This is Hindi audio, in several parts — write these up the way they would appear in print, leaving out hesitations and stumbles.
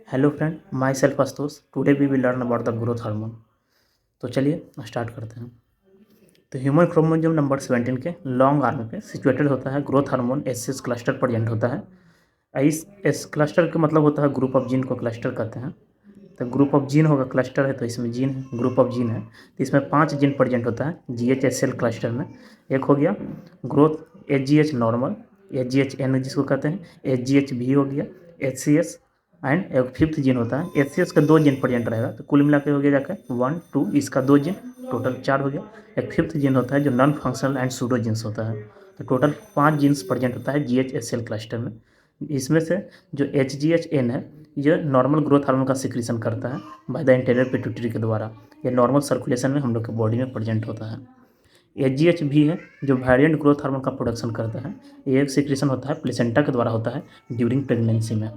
Hello friend, myself Ashutosh. Today we will learn about the growth hormone. तो चलिए स्टार्ट करते हैं। तो ह्यूमन क्रोमोसोम नंबर 17 के लॉन्ग आर्म पे सिचुएटेड होता है growth hormone S cluster present होता है। इस एस क्लस्टर का मतलब होता है ग्रुप ऑफ जीन को क्लस्टर कहते हैं। तो ग्रुप ऑफ जीन होगा, क्लस्टर है तो इसमें जीन है, ग्रुप ऑफ जीन है तो इसमें 5 जीन प्रेजेंट होता है GHSL क्लस्टर में। एक हो गया ग्रोथ HGH नॉर्मल, HGHN जिसको कहते हैं, HGHV हो गया, HCS एंड एक फिफ्थ जीन होता है। HCS का 2 जीन प्रेजेंट रहेगा तो कुल मिला के हो गया जाकर 1 2, इसका 2 जीन, टोटल 4 हो गया। एक फिफ्थ जीन होता है जो non functional and pseudo genes होता है। तो टोटल 5 जीन्स प्रेजेंट होता है GHSL क्लस्टर में। इसमें से जो HGHN है ये नॉर्मल ग्रोथ हार्मोन का सिक्रीशन करता है बाय द इंटीरियर पिट्यूटरी के द्वारा। ये नॉर्मल सर्कुलेशन में हम लोग के बॉडी में प्रेजेंट होता है। HGH भी है जो वेरिएंट ग्रोथ हार्मोन का प्रोडक्शन करता है। ये एक सिक्रीशन होता है प्लेसेंटा के द्वारा होता है ड्यूरिंग प्रेगनेंसी में।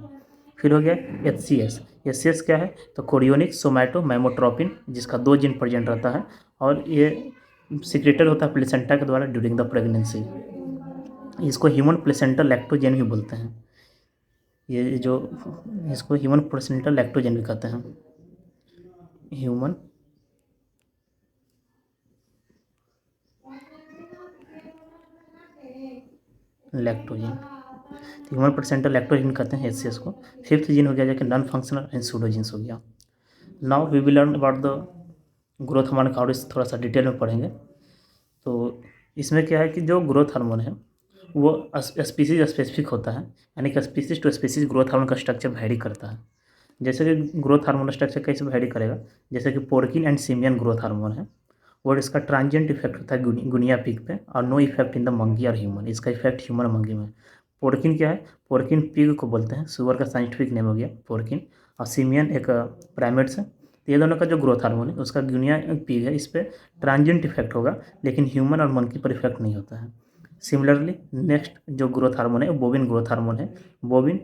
फिर हो गया HCS। HCS क्या है तो कोरियोनिक सोमैटो मैमोट्रोपिन जिसका 2 जीन प्रेजेंट रहता है और ये सिक्रेटेड होता है प्लेसेंटा के द्वारा ड्यूरिंग द प्रेगनेंसी। इसको ह्यूमन प्लेसेंटा लैक्टोजेन भी बोलते हैं। ये जो इसको ह्यूमन प्लेसेंटा लैक्टोजेन भी कहते हैं। Human lactogen, human placenta lactogen कहते हैं HCS को। फिफ्थ जीन हो गया जाके non functional and pseudo genes हो गया। Now we will learn about the growth hormone का, और इस थोड़ा सा डिटेल में पढ़ेंगे। तो इसमें क्या है कि जो ग्रोथ हार्मोन है वो स्पीसीज स्पेसिफिक होता है, यानी कि species to species growth hormone का स्ट्रक्चर वैरी करता है। जैसे कि ग्रोथ हार्मोन स्ट्रक्चर कैसे वैरी करेगा, जैसे कि porcine and simian growth hormone है और इसका ट्रांजिएंट इफेक्ट होता है गुनिया पिग पे और no effect in the monkey और ह्यूमन। इसका इफेक्ट ह्यूमन और मंकी में। पोर्किन क्या है, पोर्किन पिग को बोलते हैं, सुअर का साइंटिफिक नेम हो गया पोर्किन। और सिमियन एक प्राइमेट्स है। तो ये दोनों का जो ग्रोथ हार्मोन है उसका गुनिया पिग है, इस पर ट्रांजिएंट इफेक्ट होगा लेकिन ह्यूमन और मंकी पर इफेक्ट नहीं होता है। सिमिलरली नेक्स्ट जो ग्रोथ हार्मोन है बोविन ग्रोथ हार्मोन है। बोविन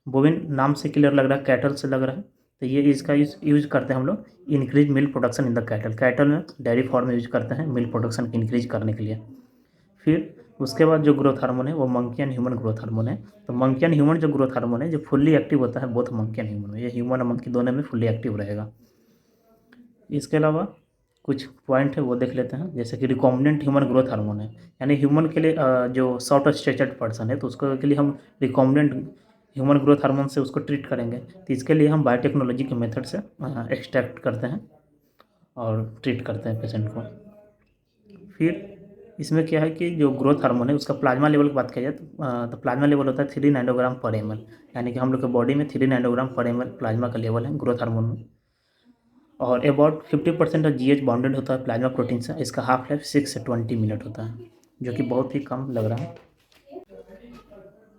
बोविन नाम से क्लियर लग रहा है, कैटल से लग रहा है। तो ये इसका यूज करते हैं हम लोग increase milk production in the cattle. Cattle में डेयरी फार्म में यूज करते हैं मिल्क प्रोडक्शन को इंक्रीज करने के लिए। फिर उसके बाद जो ग्रोथ हार्मोन है वो monkey and human growth hormone है। तो मंकी एंड ह्यूमन जो ग्रोथ हार्मोन है जो फुल्ली एक्टिव होता है बोथ मंकी एंड ह्यूमन में, ये ह्यूमन और मंकी दोनों में फुल्ली एक्टिव रहेगा। इसके अलावा कुछ पॉइंट है वो देख लेते हैं, जैसे कि रिकॉम्बिनेंट ह्यूमन ग्रोथ हार्मोन है, यानी ह्यूमन के लिए जो शॉर्ट स्ट्रेचर्ड पर्सन है तो उसको के लिए हम रिकॉम्बिनेंट ह्यूमन ग्रोथ हार्मोन से उसको ट्रीट करेंगे। तो इसके लिए हम बायोटेक्नोलॉजी के मेथड से एक्सट्रैक्ट करते हैं और ट्रीट करते हैं पेशेंट को। फिर इसमें क्या है कि जो ग्रोथ हार्मोन है उसका प्लाज्मा लेवल की बात किया जाए तो प्लाज्मा लेवल होता है 3 नैनोग्राम पर ml, यानी कि हम लोग के बॉडी में 3 नैनोग्राम पर ml प्लाज्मा का लेवल है ग्रोथ हार्मोन में। और अबाउट 50% ऑफ GH बाउंडेड होता है प्लाज्मा प्रोटीन से। इसका हाफ लाइफ 6 से 20 मिनट होता है, जो कि बहुत ही कम लग रहा है।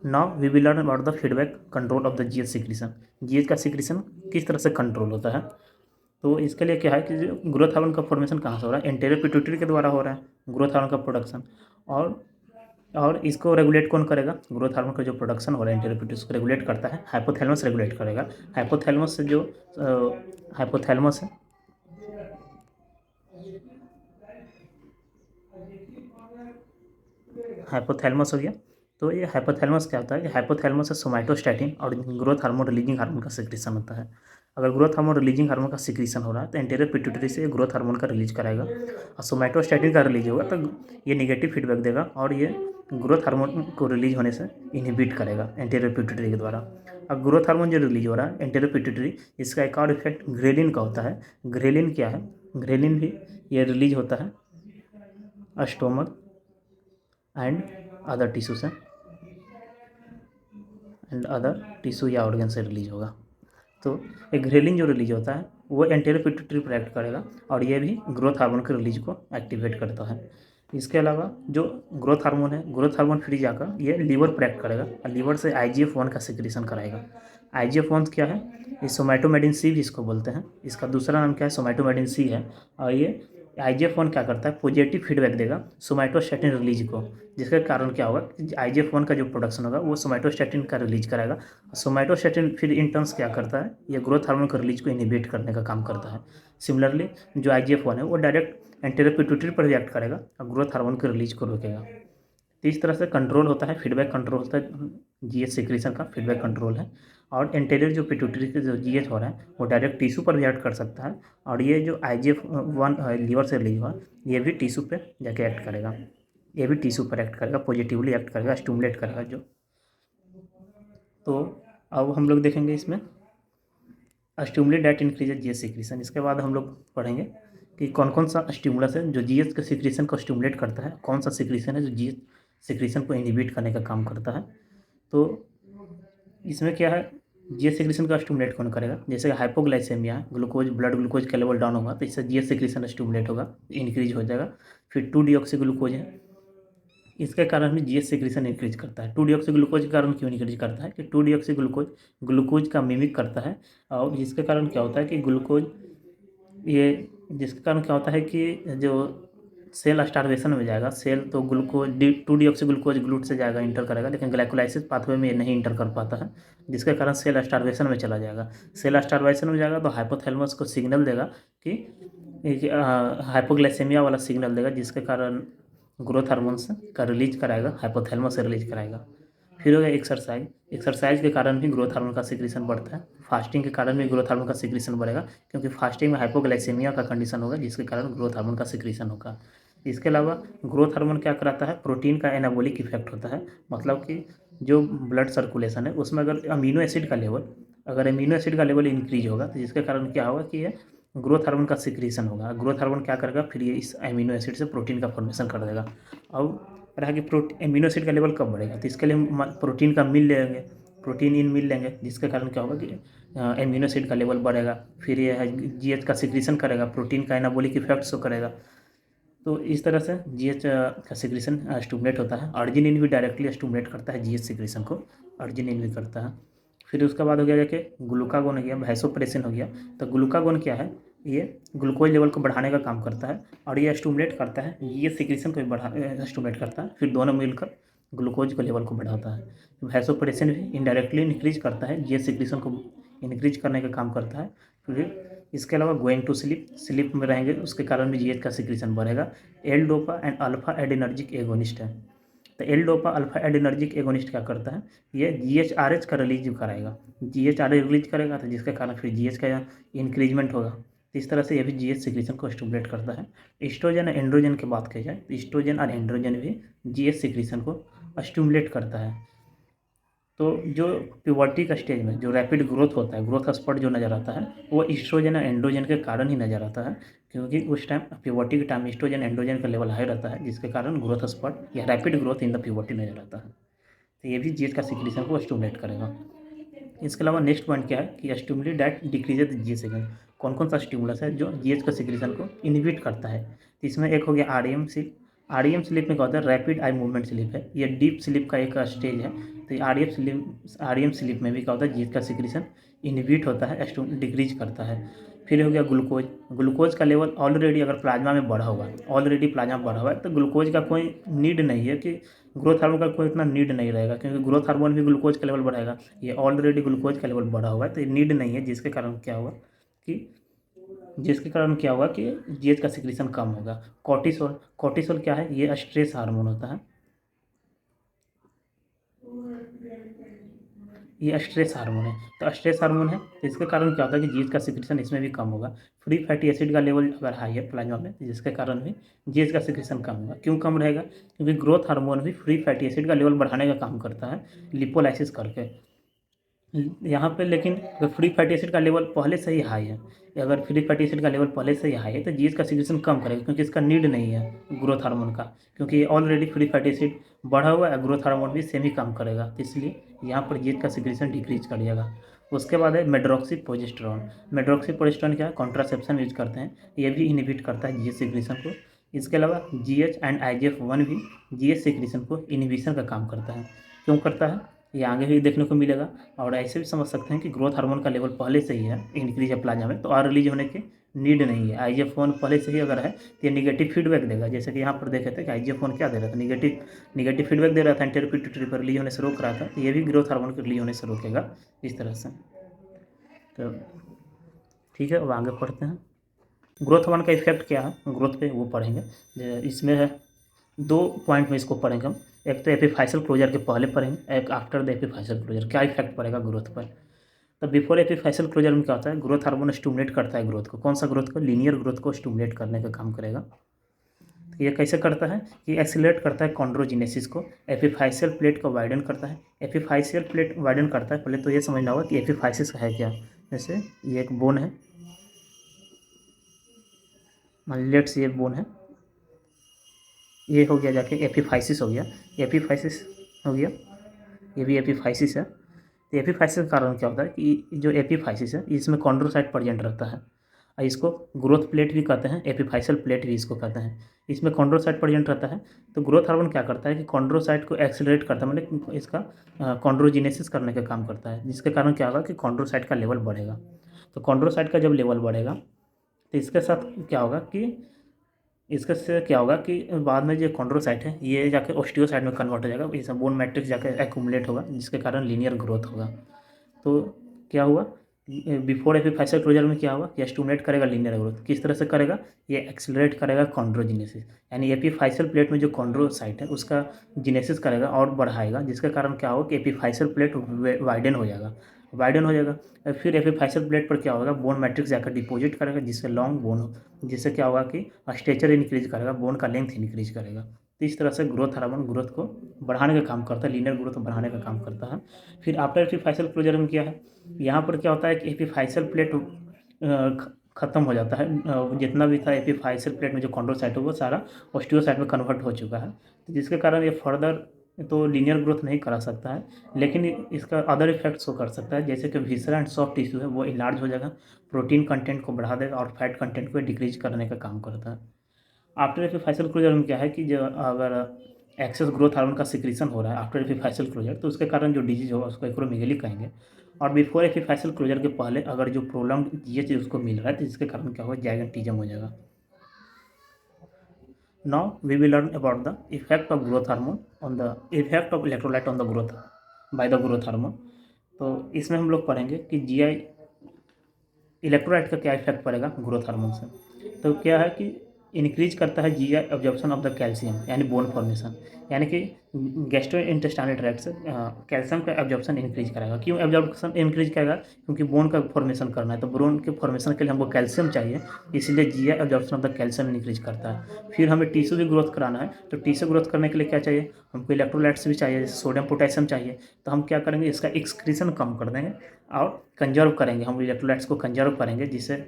Now we will learn about the feedback control of the GH secretion. GH का सिक्रीशन किस तरह से कंट्रोल होता है। तो इसके लिए क्या है कि ग्रोथ हार्मोन का फॉर्मेशन कहाँ से हो रहा है, एंटीरियर पिट्यूटरी के द्वारा हो रहा है ग्रोथ हार्मोन का प्रोडक्शन। और इसको रेगुलेट कौन करेगा, ग्रोथ हार्मोन का जो प्रोडक्शन हो रहा है एंटीरियर पिट्यूटरी को रेगुलेट करता है हाइपोथैलेमस रेगुलेट करेगा। हाइपोथैलेमस से जो हाइपोथैलेमस है, हाइपोथैलेमस हो गया। तो ये हाइपोथैलेमस क्या होता है कि हाइपोथैलेमस से सोमाइटोस्टैटिन और ग्रोथ हार्मोन रिलीजिंग हार्मोन का सिक्रीशन होता है। अगर ग्रोथ हार्मोन रिलीजिंग हार्मोन का सिक्रीशन हो रहा है तो एंटीरियर पिट्यूटरी से ग्रोथ हार्मोन का रिलीज कराएगा और सोमाइटोस्टैटिन का रिलीज होगा तो ये निगेटिव फीडबैक देगा और ये ग्रोथ हार्मोन को रिलीज होने से इनहिबिट करेगा एंटीरियर पिट्यूटरी के द्वारा। अब ग्रोथ हार्मोन जो रिलीज हो रहा है एंटीरियर पिट्यूटरी, इसका एक और इफेक्ट ग्रेलिन का होता है। ग्रेलिन क्या है, ग्रेलिन भी ये रिलीज होता है स्टोमक एंड अदर टिश्यू से एंड अदर टिश्यू या ऑर्गन से रिलीज होगा। तो एक ग्रेलिन जो रिलीज होता है वो एंटीरियर पिट्यूटरी पर एक्ट करेगा और ये भी ग्रोथ हार्मोन के रिलीज को एक्टिवेट करता है। इसके अलावा जो ग्रोथ हार्मोन है, ग्रोथ हार्मोन फ्री जाकर ये लीवर पर एक्ट करेगा और लीवर से IGF-1 का सिक्रीशन कराएगा। IGF-1 क्या है, ये सोमैटोमेडिन सी भी इसको बोलते हैं, इसका दूसरा नाम क्या है सोमैटोमेडिन सी है। और ये IGF-1 क्या करता है, पॉजिटिव फीडबैक देगा सोमैटोस्टैटिन रिलीज को, जिसके कारण क्या होगा IGF-1 का जो प्रोडक्शन होगा वो सोमैटोस्टैटिन का रिलीज कराएगा। सोमैटोस्टैटिन फिर इन टर्न्स क्या करता है, ये ग्रोथ हार्मोन का रिलीज को इनहिबिट करने का काम करता है। सिमिलरली जो IGF-1 है वो डायरेक्ट एंटीरियर पिट्यूटरी पर रिएक्ट करेगा और ग्रोथ हार्मोन के रिलीज को रोकेगा। तो इस तरह से कंट्रोल होता है, फीडबैक कंट्रोल होता है, जीएच सिक्रीशन का फीडबैक कंट्रोल है। और एंटेरियर जो पिट्यूटरी के जो जीएच हो रहा है वो डायरेक्ट टिश्यू पर भी एक्ट कर सकता है, और ये जो IGF-1 लीवर से रिलीज हुआ ये भी टिश्यू पे जाके एक्ट करेगा, ये भी टिश्यू पर एक्ट करेगा, पॉजिटिवली एक्ट करेगा, स्टिमुलेट करेगा जो। तो अब हम लोग देखेंगे इसमें stimulate that increases GH secretion. इसके बाद हम लोग पढ़ेंगे कि कौन कौन सा स्टिमुलस है जो जीएच के सिक्रीशन को स्टिमुलेट करता है, कौन सा सिक्रीशन है जो जीएच सिक्रीशन को इनहिबिट करने का काम करता है। तो इसमें क्या है, जीएच सिक्रीशन का स्टिमुलेट कौन करेगा, जैसे हाइपोग्लाइसेमिया है, ग्लूकोज ब्लड ग्लूकोज का लेवल डाउन होगा तो इससे जीएच सिक्रीशन स्टिमुलेट होगा, इंक्रीज हो जाएगा। फिर 2-डीऑक्सी-ग्लूकोज है, इसके कारण भी जीएच सिक्रीशन इंक्रीज करता है। 2-डीऑक्सी-ग्लूकोज के कारण क्यों इंक्रीज करता है कि 2-डीऑक्सी-ग्लूकोज ग्लूकोज का मिमिक करता है, और जिसके कारण क्या होता है कि ग्लूकोज ये जिसके कारण क्या होता है कि जो सेल स्टार्वेशन में जाएगा, सेल तो ग्लूकोज 2-डीऑक्सी-ग्लूकोज ग्लूट से जाएगा, इंटर करेगा, लेकिन ग्लाइकोलाइसिस पाथवे में ये नहीं इंटर कर पाता है, जिसके कारण सेल स्टार्वेशन में चला जाएगा। सेल स्टार्वेशन में जाएगा तो हाइपोथैलेमस को सिग्नल देगा कि हाइपोग्लाइसेमिया वाला सिग्नल देगा, जिसके कारण ग्रोथ हार्मोन्स का रिलीज कराएगा, हाइपोथैलेमस से रिलीज कराएगा। फिर हो गया एक्सरसाइज, एक्सरसाइज के कारण भी ग्रोथ हार्मोन का सिक्रीशन बढ़ता है, फास्टिंग के कारण भी ग्रोथ हार्मोन का सिक्रीशन बढ़ेगा, क्योंकि फास्टिंग में हाइपोग्लाइसेमिया का कंडीशन होगा, जिसके कारण ग्रोथ हार्मोन का सिक्रीशन होगा। इसके अलावा ग्रोथ हार्मोन क्या कराता है, प्रोटीन का एनाबॉलिक इफेक्ट होता है, मतलब कि जो ब्लड सर्कुलेशन है उसमें अगर अमीनो एसिड का लेवल इंक्रीज होगा तो जिसके कारण क्या होगा कि ये ग्रोथ हार्मोन का सिक्रीशन होगा। ग्रोथ हार्मोन क्या करेगा, फिर ये इस अमीनो एसिड से प्रोटीन का फॉर्मेशन कर देगा। अब रहा कि एमिनो एसिड का लेवल कब बढ़ेगा, तो इसके लिए हम प्रोटीन का मिल लेंगे, प्रोटीन इन मिल लेंगे, जिसके कारण क्या होगा कि एमिनो एसिड का लेवल बढ़ेगा, फिर ये है जीएच का सिक्रीशन करेगा, प्रोटीन का एनाबॉलिक इफेक्ट शो करेगा। तो इस तरह से जीएच का सिक्रीशन स्टिमुलेट होता है। अर्जिनिन भी डायरेक्टली स्टिमुलेट करता है जीएच सिक्रीशन को, अर्जिनिन भी करता है। फिर उसके बाद हो गया जाके ग्लूकागोन हो गया, वैसोप्रेसिन हो गया। तो ग्लूकागोन क्या है, ये ग्लूकोज लेवल को बढ़ाने का काम करता है, और ये स्टिमुलेट करता है, ये सिक्रीशन को भी स्टिमुलेट करता है, फिर दोनों मिलकर ग्लूकोज के लेवल को बढ़ाता है। वैसोप्रेसिन भी इनडायरेक्टली इंक्रीज करता है, ये सिक्रीशन को इंक्रीज करने का काम करता है। फिर इसके अलावा गोइंग टू स्लीप, स्लीप में रहेंगे उसके कारण भी जीएच का सिक्रीशन बढ़ेगा। L dopa and alpha adrenergic agonist है, तो L dopa alpha adrenergic agonist क्या करता है, ये जीएचआरएच का रिलीज कराएगा, जीएचआरएच रिलीज करेगा तो जिसके कारण फिर जीएच का इंक्रीजमेंट होगा। तो इस तरह से ये भी जीएच सिक्रीशन को स्टिमुलेट करता है। ईस्ट्रोजन और एंड्रोजन की बात की जाए तो ईस्ट्रोजन और एंड्रोजन भी जीएच सिक्रीशन को स्टिमुलेट करता है। तो जो प्यूबर्टी का स्टेज में जो रैपिड ग्रोथ होता है, ग्रोथ स्पॉट जो नज़र आता है वो ईस्ट्रोजन और एंड्रोजन के कारण ही नज़र आता है, क्योंकि उस टाइम प्यूबर्टी के टाइम ईस्ट्रोजन एंड्रोजन का लेवल हाई रहता है, जिसके कारण ग्रोथ स्पॉट या rapid growth in the puberty नज़र आता है। तो ये भी जीएच का सिक्रीशन को स्टिमुलेट करेगा। इसके अलावा नेक्स्ट पॉइंट क्या है कि stimulate that decreases GH signal, कौन कौन सा स्टिमुलस है जो जीएच का सिक्रीशन को इनहिबिट करता है। तो इसमें एक हो गया आरईएम स्लीप, आरईएम स्लीप में क्या होता है, रैपिड आई मूवमेंट स्लीप है, ये डीप स्लीप का एक स्टेज है। तो आरईएम स्लीप में भी क्या होता है, जीएच का सिक्रीशन इनहिबिट होता है, डिक्रीज करता है। फिर हो गया ग्लूकोज, ग्लूकोज का लेवल ऑलरेडी अगर प्लाज्मा में बढ़ा हुआ है, ऑलरेडी प्लाज्मा बढ़ा हुआ है तो ग्लूकोज का कोई नीड नहीं है कि ग्रोथ हार्मोन का कोई इतना नीड नहीं रहेगा, क्योंकि ग्रोथ हार्मोन भी ग्लूकोज का लेवल बढ़ाएगा, ये ऑलरेडी ग्लूकोज का लेवल बढ़ा हुआ है तो ये नीड नहीं है, जिसके कारण क्या होगा कि जीएच का सिक्रीशन कम होगा। कॉर्टिसोल, कॉर्टिसोल क्या है, ये स्ट्रेस हार्मोन होता है, ये स्ट्रेस हार्मोन है। तो स्ट्रेस हार्मोन है तो इसके कारण क्या होता है कि जीएच का सिक्रीशन इसमें भी कम होगा। फ्री फैटी एसिड का लेवल अगर हाई है प्लाज्मा में तो जिसके कारण भी जीएच का सिक्रीशन कम होगा। क्यों कम रहेगा, क्योंकि ग्रोथ हार्मोन भी फ्री फैटी एसिड का लेवल बढ़ाने का काम करता है लिपोलाइसिस करके। यहाँ पे लेकिन अगर फ्री फैटी एसिड का लेवल पहले से ही हाई है, अगर फ्री फैटी एसिड का लेवल पहले से ही हाई है तो जीएच का सिक्रीशन कम करेगा, क्योंकि इसका नीड नहीं है ग्रोथ हार्मोन का, क्योंकि ये ऑलरेडी फ्री फैटी एसिड बढ़ा हुआ है, ग्रोथ हार्मोन भी सेम ही काम करेगा, तो इसलिए यहाँ पर जीएच का सिक्रीशन डिक्रीज कर जाएगा। उसके बाद है मेड्रोक्सी प्रोजेस्टेरॉन, मेड्रोक्सी प्रोजेस्टेरॉन क्या है, कॉन्ट्रासेप्शन यूज करते हैं, ये भी इनहिबिट करता है जीएच सिक्रीशन को। इसके अलावा जीएच एंड IGF-1 भी जीएच सिक्रीशन को इनहिबिशन का काम करता है। क्यों करता है ये आगे भी देखने को मिलेगा। और ऐसे भी समझ सकते हैं कि ग्रोथ हार्मोन का लेवल पहले से ही है इंक्रीज है प्लाज्मा में, तो और रिलीज होने की नीड नहीं है। IGF-1 पहले से ही अगर है तो ये निगेटिव फीडबैक देगा, जैसे कि यहाँ पर देखे थे कि IGF-1 क्या दे रहा था, निगेटिव फीडबैक दे रहा था, एंटेरियर पिट्यूटरी पर रिलीज होने से रोक रहा था, तो ये भी ग्रोथ हार्मोन को रिलीज होने से रोकेगा इस तरह से। तो ठीक है, अब आगे पढ़ते हैं ग्रोथ हार्मोन का इफेक्ट क्या है ग्रोथ पे, वो पढ़ेंगे। इसमें है 2 पॉइंट में इसको पढ़ेंगे हम एक तो एपिफाइसल क्लोजर के पहले पढ़ेंगे, एक आफ्टर द एपिफाइसल क्लोजर क्या इफेक्ट पड़ेगा ग्रोथ पर। तो बिफोर एपिफाइसल क्लोजर में क्या होता है, ग्रोथ हार्मोन स्टिमुलेट करता है ग्रोथ को, कौन सा ग्रोथ को, लीनियर ग्रोथ को स्टिमुलेट करने का काम करेगा। तो ये कैसे करता है कि एक्सीलरेट करता है कॉन्ड्रोजिनेसिस को, एपिफाइसियल प्लेट को वाइडन करता है। एपिफाइसियल प्लेट वाइडन करता है, पहले तो ये समझना होगा कि एपिफाइसिस है क्या। जैसे ये एक बोन है, मान लेट्स ये बोन है, ये हो गया जाके एपिफाइसिस हो गया, एपिफाइसिस हो गया, ये भी एपिफाइसिस है। तो एपिफाइसिस का कारण क्या होता है कि जो एपिफाइसिस है इसमें कॉन्ड्रोसाइट प्रेजेंट रहता है, और इसको ग्रोथ प्लेट भी कहते हैं, एपिफाइसल प्लेट भी इसको कहते हैं। इसमें कॉन्ड्रोसाइट प्रेजेंट रहता है। तो ग्रोथ हार्मोन क्या करता है कि कॉन्ड्रोसाइट को एक्सेलरेट करता है, मतलब इसका कॉन्ड्रोजिनेसिस करने का काम करता है, जिसके कारण क्या होगा कि कॉन्ड्रोसाइट का लेवल बढ़ेगा। तो कॉन्ड्रोसाइट का जब लेवल बढ़ेगा तो इसके साथ क्या होगा कि इसके से क्या होगा कि बाद में जो कॉन्ड्रोसाइट है ये जाके ओस्टियोसाइट में कन्वर्ट हो जाएगा, इस बोन मैट्रिक्स जाके एक्यूमुलेट होगा, जिसके कारण लीनियर ग्रोथ होगा। तो क्या हुआ, बिफोर एपिफाइसल क्लोजर में क्या हुआ कि स्टिमुलेट करेगा लीनियर ग्रोथ, किस तरह से करेगा, ये एक्सेलरेट करेगा कॉन्ड्रोजिनेसिस, यानी एपिफाइसल प्लेट में जो कॉन्ड्रोसाइट है उसका जिनेसिस करेगा और बढ़ाएगा, जिसके कारण क्या होगा कि एपिफाइसल प्लेट वाइडन हो जाएगा, वाइडन हो जाएगा। फिर एपिफाइसल प्लेट पर क्या होगा, बोन मैट्रिक्स जाकर डिपॉजिट करेगा, जिससे लॉन्ग बोन हो, जिससे क्या होगा कि स्ट्रेचर इंक्रीज करेगा, बोन का लेंथ इंक्रीज करेगा। तो इस तरह से ग्रोथ हार्मोन ग्रोथ को बढ़ाने का काम करता है, लीनियर ग्रोथ को बढ़ाने का काम करता है। फिर आफ्टर एपिफाइसल क्लोजर में क्या है, यहाँ पर क्या होता है कि एपिफाइसल प्लेट ख़त्म हो जाता है, जितना भी था एपिफाइसल प्लेट में जो कॉन्ड्रोसाइट है वो सारा ऑस्टियोसाइट में कन्वर्ट हो चुका है, तो जिसके कारण ये फर्दर तो लीनियर ग्रोथ नहीं करा सकता है, लेकिन इसका अदर इफेक्ट्स को कर सकता है, जैसे कि विसरा एंड सॉफ्ट टिश्यू है वो इलार्ज हो जाएगा, प्रोटीन कंटेंट को बढ़ा देगा और फैट कंटेंट को डिक्रीज करने का काम करता है। आफ्टर एपिफाइसल क्लोजर में क्या है कि जो अगर एक्सेस ग्रोथ हार्मोन का सिक्रीशन हो रहा है आफ्टर एपिफाइसल क्लोजर, तो उसके कारण जो डिजीज होगा उसको एक्रोमेगाली कहेंगे। और बिफोर एपिफाइसल क्लोजर के पहले अगर जो प्रोलॉन्ग ये चीज़ उसको मिल रहा है तो जिसके कारण क्या होगा, जाइगेंटिज्म हो जाएगा। Now we will learn about the effect of growth hormone on the effect of electrolyte on the growth by the growth hormone. तो इसमें हम लोग पढ़ेंगे कि जीआई इलेक्ट्रोलाइट का क्या इफेक्ट पड़ेगा ग्रोथ हार्मोन से। तो क्या है कि इंक्रीज करता है GI absorption of the calcium, यानी बोन फॉर्मेशन, यानी कि गैस्ट्रो इंटेस्टाइनल ट्रैक्ट से कैल्शियम का एब्जॉर्प्शन इंक्रीज करेगा। क्यों एब्जॉर्प्शन इंक्रीज करेगा, क्योंकि बोन का फॉर्मेशन करना है, तो बोन के फॉर्मेशन के लिए हमको कैल्शियम चाहिए, इसलिए GI absorption of the calcium increase करता है। फिर हमें टिश्यू भी ग्रोथ कराना है, तो टिश्यू ग्रोथ करने के लिए क्या चाहिए, हमको इलेक्ट्रोलाइट्स भी चाहिए, जैसे सोडियम पोटेशियम चाहिए। तो हम क्या करेंगे, इसका एक्सक्रीशन कम कर देंगे और कंजर्व करेंगे, हम इलेक्ट्रोलाइट्स को कंजर्व करेंगे, जिससे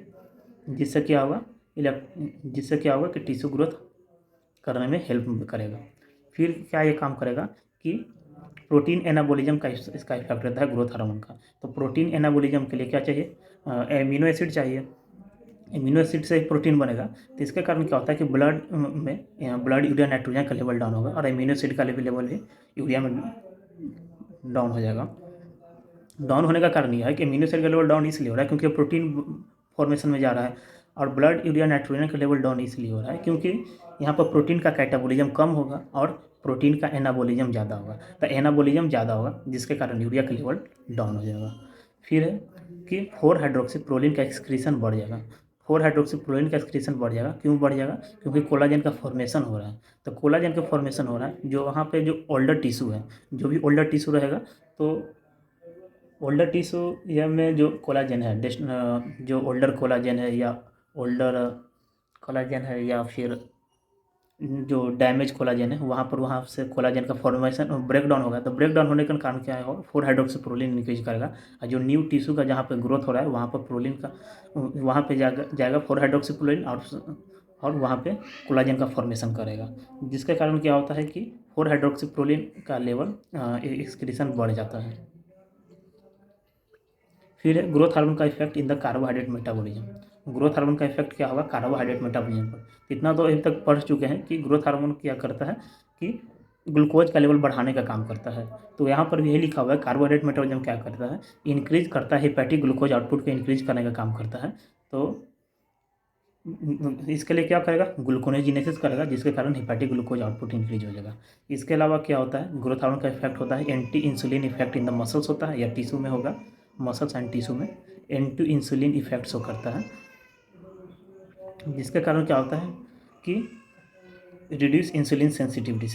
जिससे क्या होगा जिससे क्या होगा कि टिश्यू ग्रोथ करने में हेल्प करेगा। फिर क्या ये काम करेगा कि प्रोटीन एनाबोलिज्म का इसका इफेक्ट रहता है ग्रोथ हार्मोन का। तो प्रोटीन एनाबोलिज्म के लिए क्या चाहिए, एमिनो एसिड चाहिए, एमिनो एसिड से प्रोटीन बनेगा, तो इसके कारण क्या होता है कि ब्लड यूरिया नाइट्रोजन का लेवल डाउन होगा और एमिनो एसिड का लेवल भी यूरिया में डाउन हो जाएगा। डाउन होने का कारण यह है कि एमिनो एसिड का लेवल डाउन इसलिए हो रहा है क्योंकि प्रोटीन फॉर्मेशन में जा रहा है, और ब्लड यूरिया नाइट्रोजन का लेवल डाउन इसलिए हो रहा है क्योंकि यहाँ पर प्रोटीन का कैटाबोलिज्म कम होगा और प्रोटीन का एनाबोलिज्म ज़्यादा होगा। तो एनाबोलिज्म ज़्यादा होगा जिसके कारण यूरिया का लेवल डाउन हो जाएगा। फिर है कि 4-हाइड्रोक्सीप्रोलिन का एक्सक्रीशन बढ़ जाएगा, 4-हाइड्रोक्सीप्रोलिन का एक्सक्रीशन बढ़ जाएगा। क्यों बढ़ जाएगा, क्योंकि कोलाजन का फॉर्मेशन हो रहा है। तो कोलाजन का फॉर्मेशन हो रहा है, जो वहाँ पे जो ओल्डर टिश्यू है, जो भी ओल्डर टिश्यू रहेगा, तो ओल्डर टिश्यू या में जो कोलाजन है, जो ओल्डर कोलाजन है या ओल्डर कोलाजन है या फिर जो डैमेज कोलाजन है, वहाँ से कोलाजन का फॉर्मेशन ब्रेक डाउन होगा। तो ब्रेक डाउन होने के कारण क्या होगा, 4-हाइड्रोक्सीप्रोलिन इंक्रीज करेगा, और जो न्यू टिश्यू का जहाँ पे ग्रोथ हो रहा है वहाँ पर प्रोलिन का वहाँ पे जाएगा 4-हाइड्रोक्सीप्रोलिन, और वहाँ पे कोलाजन का फॉर्मेशन करेगा, जिसके कारण क्या होता है कि 4-हाइड्रोक्सीप्रोलिन का लेवल एक्सक्रीशन बढ़ जाता है। फिर ग्रोथ हार्मोन का effect in the carbohydrate metabolism. Growth hormone का इफेक्ट क्या होगा कार्बोहाइड्रेट मेटाबॉलिज्म पर। इतना तो अभी तक पढ़ चुके हैं कि ग्रोथ हार्मोन क्या करता है कि ग्लूकोज का लेवल बढ़ाने का काम करता है। तो यहाँ पर भी यही लिखा हुआ है कार्बोहाइड्रेट मेटाबॉलिज्म क्या करता है, इंक्रीज करता है हेपेटिक ग्लूकोज आउटपुट को इंक्रीज करने का काम करता है। तो इसके लिए क्या करेगा, ग्लूकोनेजिनेसिस करेगा, जिसके कारण हेपेटिक ग्लूकोज आउटपुट इंक्रीज हो जाएगा। इसके अलावा क्या होता है, ग्रोथ हार्मोन का इफेक्ट होता है anti insulin effect in the muscles होता है या टिश्यू में होगा, मसल्स एंड टिश्यू में एंटी इंसुलिन इफेक्ट शो करता है, जिसके कारण क्या होता है कि रिड्यूस इंसुलिन सेंसिटिविटी,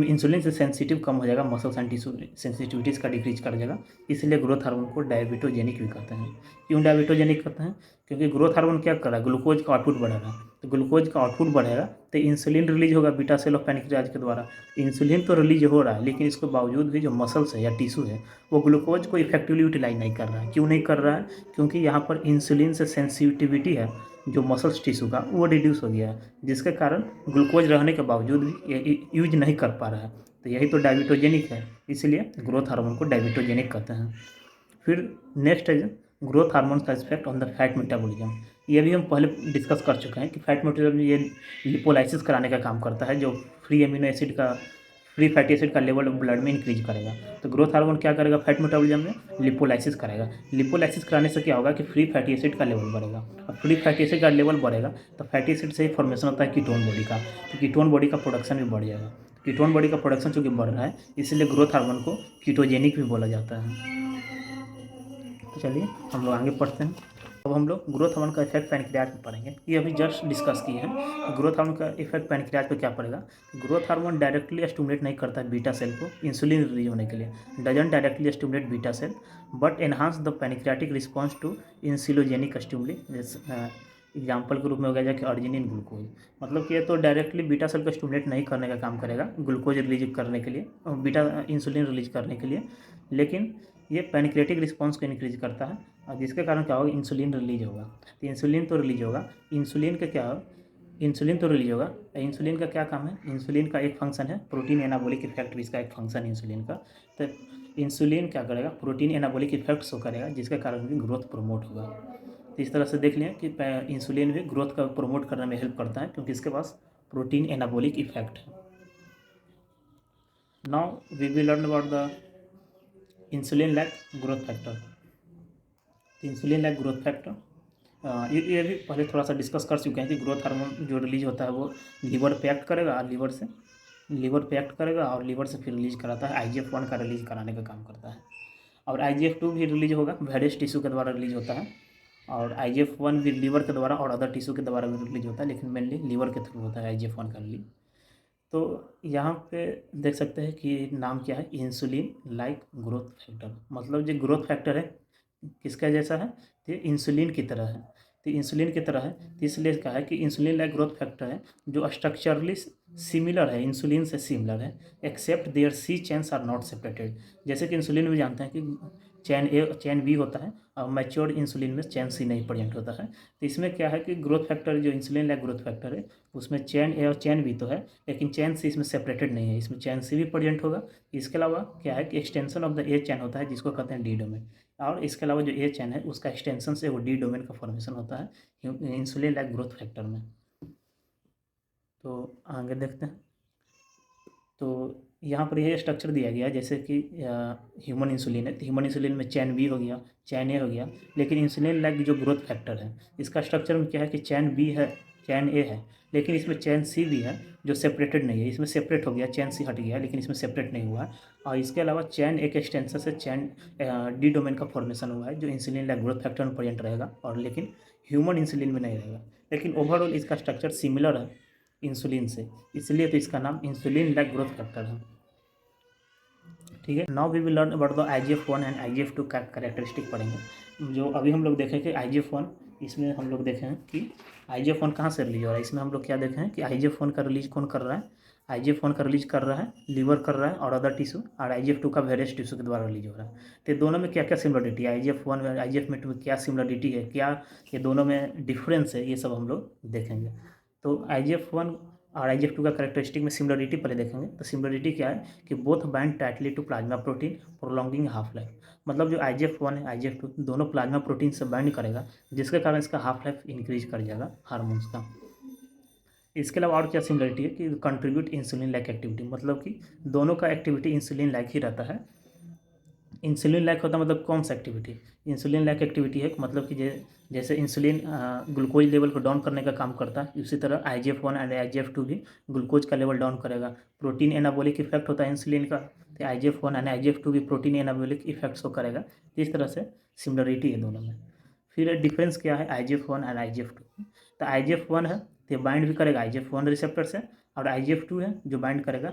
इंसुलिन से सेंसिटिव कम हो जाएगा, मसल्स एंड टिश्यू सेंसिटिविटीज़ का डिक्रीज कर जाएगा। इसलिए ग्रोथ हार्मोन को डायबिटोजेनिक भी कहते हैं। क्यों डायबिटोजेनिक कहते हैं? क्योंकि ग्रोथ हार्मोन क्या कर रहा है, ग्लूकोज का आउटपुट बढ़ा रहा है। तो ग्लूकोज का आउटपुट बढ़ेगा तो इंसुलिन रिलीज होगा बीटा सेल ऑफ पैनक्रियाज के द्वारा। इंसुलिन तो रिलीज हो रहा है, लेकिन इसके बावजूद भी जो मसल्स है या टिश्यू है वो ग्लूकोज को इफेक्टिवली यूटिलाइज नहीं कर रहा है। क्यों नहीं कर रहा है? क्योंकि यहाँ पर इंसुलिन से सेंसिटिविटी है जो मसल्स टिश्यू का, वो रिड्यूस हो गया है, जिसके कारण ग्लूकोज रहने के बावजूद भी ये यूज नहीं कर पा रहा है। तो यही तो डायबिटोजेनिक है, इसलिए ग्रोथ हार्मोन को डायबिटोजेनिक कहते हैं। फिर नेक्स्ट है ग्रोथ हार्मोन का effect on the fat metabolism. ये भी हम पहले डिस्कस कर चुके हैं कि फैट मेटाबॉलिज्म ये लिपोलाइसिस कराने का काम करता है, जो फ्री फैटी एसिड का लेवल ब्लड में इंक्रीज करेगा। तो ग्रोथ हार्मोन क्या करेगा फैट मेटाबॉलिज्म में? लिपोलाइसिस करेगा। लिपोलाइसिस कराने से क्या होगा कि फ्री फैटी एसिड का लेवल बढ़ेगा, और फ्री फैटी एसिड का लेवल बढ़ेगा तो फैटी एसिड से ही फॉर्मेशन होता है कीटोन बॉडी का, तो कीटोन बॉडी का प्रोडक्शन भी बढ़ जाएगा। कीटोन बॉडी का प्रोडक्शन चूँकि बढ़ रहा है, इसलिए ग्रोथ हार्मोन को कीटोजेनिक भी बोला जाता है। तो चलिए हम लोग आगे पढ़ते हैं। अब हम लोग ग्रोथ हार्मोन का इफेक्ट पैनक्रियाज पे पढ़ेंगे। ये अभी जस्ट डिस्कस किए हैं कि ग्रोथ हार्मोन का इफेक्ट पैनक्रियाज पे क्या पड़ेगा। ग्रोथ हार्मोन डायरेक्टली स्टिमुलेट नहीं करता है बीटा सेल को इंसुलिन रिलीज होने के लिए, doesn't directly stimulate beta cell but enhance the pancreatic response to insulinogenic stimuli. Example के रूप में हो गया जाए अर्जिनिन ग्लूकोज, मतलब कि ये तो डायरेक्टली बीटा सेल को स्टिमुलेट नहीं करने का काम करेगा ग्लूकोज रिलीज करने के लिए, बीटा इंसुलिन रिलीज करने के लिए, लेकिन ये पैनक्रियाटिक रिस्पॉन्स को इंक्रीज करता है, और जिसके कारण क्या होगा इंसुलिन रिलीज होगा। तो इंसुलिन तो रिलीज होगा, इंसुलिन का क्या हो, इंसुलिन तो रिलीज होगा। इंसुलिन का क्या काम है? इंसुलिन का एक फंक्शन है प्रोटीन एनाबॉलिक इफेक्ट भी इसका एक फंक्शन है इंसुलिन का। तो इंसुलिन क्या करेगा? प्रोटीन एनाबॉलिक इफेक्ट शो करेगा, जिसके कारण भी ग्रोथ प्रमोट होगा। तो इस तरह से देख लिया कि इंसुलिन भी ग्रोथ का प्रमोट करने में हेल्प करता है, क्योंकि इसके पास प्रोटीन एनाबॉलिक इफेक्ट है। Now we will learn about the insulin like growth factor. तो इंसुलिन लाइक ग्रोथ फैक्टर ये भी पहले थोड़ा सा डिस्कस कर चुके हैं कि ग्रोथ हार्मोन जो रिलीज होता है वो लीवर पे एक्ट करेगा, और लीवर पे एक्ट करेगा और लीवर से फिर रिलीज कराता है, IGF-1 का रिलीज कराने का काम करता है। और IGF-2 भी रिलीज होगा, वेरियस टिश्यू के द्वारा रिलीज होता है, और IGF-1 भी लीवर के द्वारा और अदर टिश्यू के द्वारा भी रिलीज होता है, लेकिन मेनली लीवर के थ्रू होता है IGF-1 का रिलीज। तो यहाँ पे देख सकते हैं कि नाम क्या है, इंसुलिन लाइक ग्रोथ फैक्टर, मतलब जो ग्रोथ फैक्टर है किसका जैसा है? तो इंसुलिन की तरह है। तो इंसुलिन की तरह है, तो इसलिए कहा है कि इंसुलिन लाइक ग्रोथ फैक्टर है, जो स्ट्रक्चरली सिमिलर है, इंसुलिन से सिमिलर है, except their C chains are not separated. जैसे कि इंसुलिन में जानते हैं कि चैन ए चैन बी होता है, और मैच्योर्ड इंसुलिन में चैन सी नहीं प्रेजेंट होता है। तो इसमें क्या है कि ग्रोथ फैक्टर जो इंसुलिन लाइक ग्रोथ फैक्टर है उसमें चैन ए और चैन बी तो है, लेकिन चैन सी इसमें सेपरेटेड नहीं है, इसमें चैन सी भी प्रेजेंट होगा। इसके अलावा क्या है कि एक्सटेंशन ऑफ द ए चैन होता है, जिसको कहते हैं डी डोमेन, और इसके अलावा जो ए चैन है उसका एक्सटेंशन से वो डी डोमेन का फॉर्मेशन होता है इंसुलिन लाइक ग्रोथ फैक्टर में। तो आगे देखते हैं। तो यहाँ पर यह स्ट्रक्चर दिया गया है, जैसे कि ह्यूमन इंसुलिन है, तो ह्यूमन इंसुलिन में चैन बी हो गया, चैन ए हो गया, लेकिन इंसुलिन लाइक जो ग्रोथ फैक्टर है इसका स्ट्रक्चर में क्या है कि चैन बी है, चैन ए है, लेकिन इसमें चैन सी भी है जो सेपरेटेड नहीं है, इसमें सेपरेट हो गया, चैन सी हट गया, लेकिन इसमें सेपरेट नहीं हुआ है। और इसके अलावा चैन एक एक्सटेंशन से चैन डी डोमेन का फॉर्मेशन हुआ है, जो इंसुलिन लाइक ग्रोथ फैक्टर में प्रेजेंट रहेगा, और लेकिन ह्यूमन इंसुलिन में नहीं रहेगा, लेकिन ओवरऑल इसका स्ट्रक्चर सिमिलर है इंसुलिन से, इसलिए तो इसका नाम इंसुलिन लाइक ग्रोथ फैक्टर है। ठीक है, now we will learn about the IGF-1 and IGF-2 का कैरेक्टरिस्टिक पढ़ेंगे। जो अभी हम लोग देखें कि IGF-1, इसमें हम लोग देखें हैं कि IGF-1 कहाँ से रिलीज हो रहा है। इसमें हम लोग क्या देखें हैं कि IGF-1 का रिलीज कौन कर रहा है? IGF-1 का रिलीज कर रहा है लीवर कर रहा है और अदर टिश्यू, और IGF-2 का वेरियस टिश्यू के द्वारा रिलीज हो रहा है। तो दोनों में क्या क्या सिमिलरिटी है, IGF-1 और IGF-2 में क्या सिमिलरिटी है, क्या ये दोनों में डिफरेंस है, ये सब हम लोग देखेंगे। तो IGF-1 और IGF-2 का कैरेक्टरिस्टिक में सिमिलरिटी पहले देखेंगे। तो सिमिलरिटी क्या है कि both bind tightly to plasma protein prolonging half life, मतलब जो IGF-1 है IGF-2 दोनों प्लाज्मा प्रोटीन से बाइंड करेगा, जिसके कारण इसका हाफ लाइफ इंक्रीज कर जाएगा हार्मोन्स का। इसके अलावा और क्या सिमिलरिटी है कि कंट्रीब्यूट इंसुलिन लाइक एक्टिविटी, मतलब कि दोनों का एक्टिविटी इंसुलिन लाइक ही रहता है। इंसुलिन लाइक होता है मतलब कौन सा एक्टिविटी? इंसुलिन लाइक एक्टिविटी है मतलब कि जैसे इंसुलिन ग्लूकोज लेवल को डाउन करने का काम करता है, उसी तरह IGF-1 एंड IGF-2 भी ग्लूकोज का लेवल डाउन करेगा। प्रोटीन एनाबॉलिक इफेक्ट होता है इंसुलिन का, तो IGF-1 एंड IGF-2 भी प्रोटीन एनाबॉलिक इफेक्ट शो करेगा। इस तरह से सिमिलरिटी है दोनों में। फिर डिफरेंस क्या है IGF-1 एंड IGF-2? तो IGF-1 है तो ये बाइंड भी करेगा IGF-1 रिसेप्टर से, और IGF-2 है जो बाइंड करेगा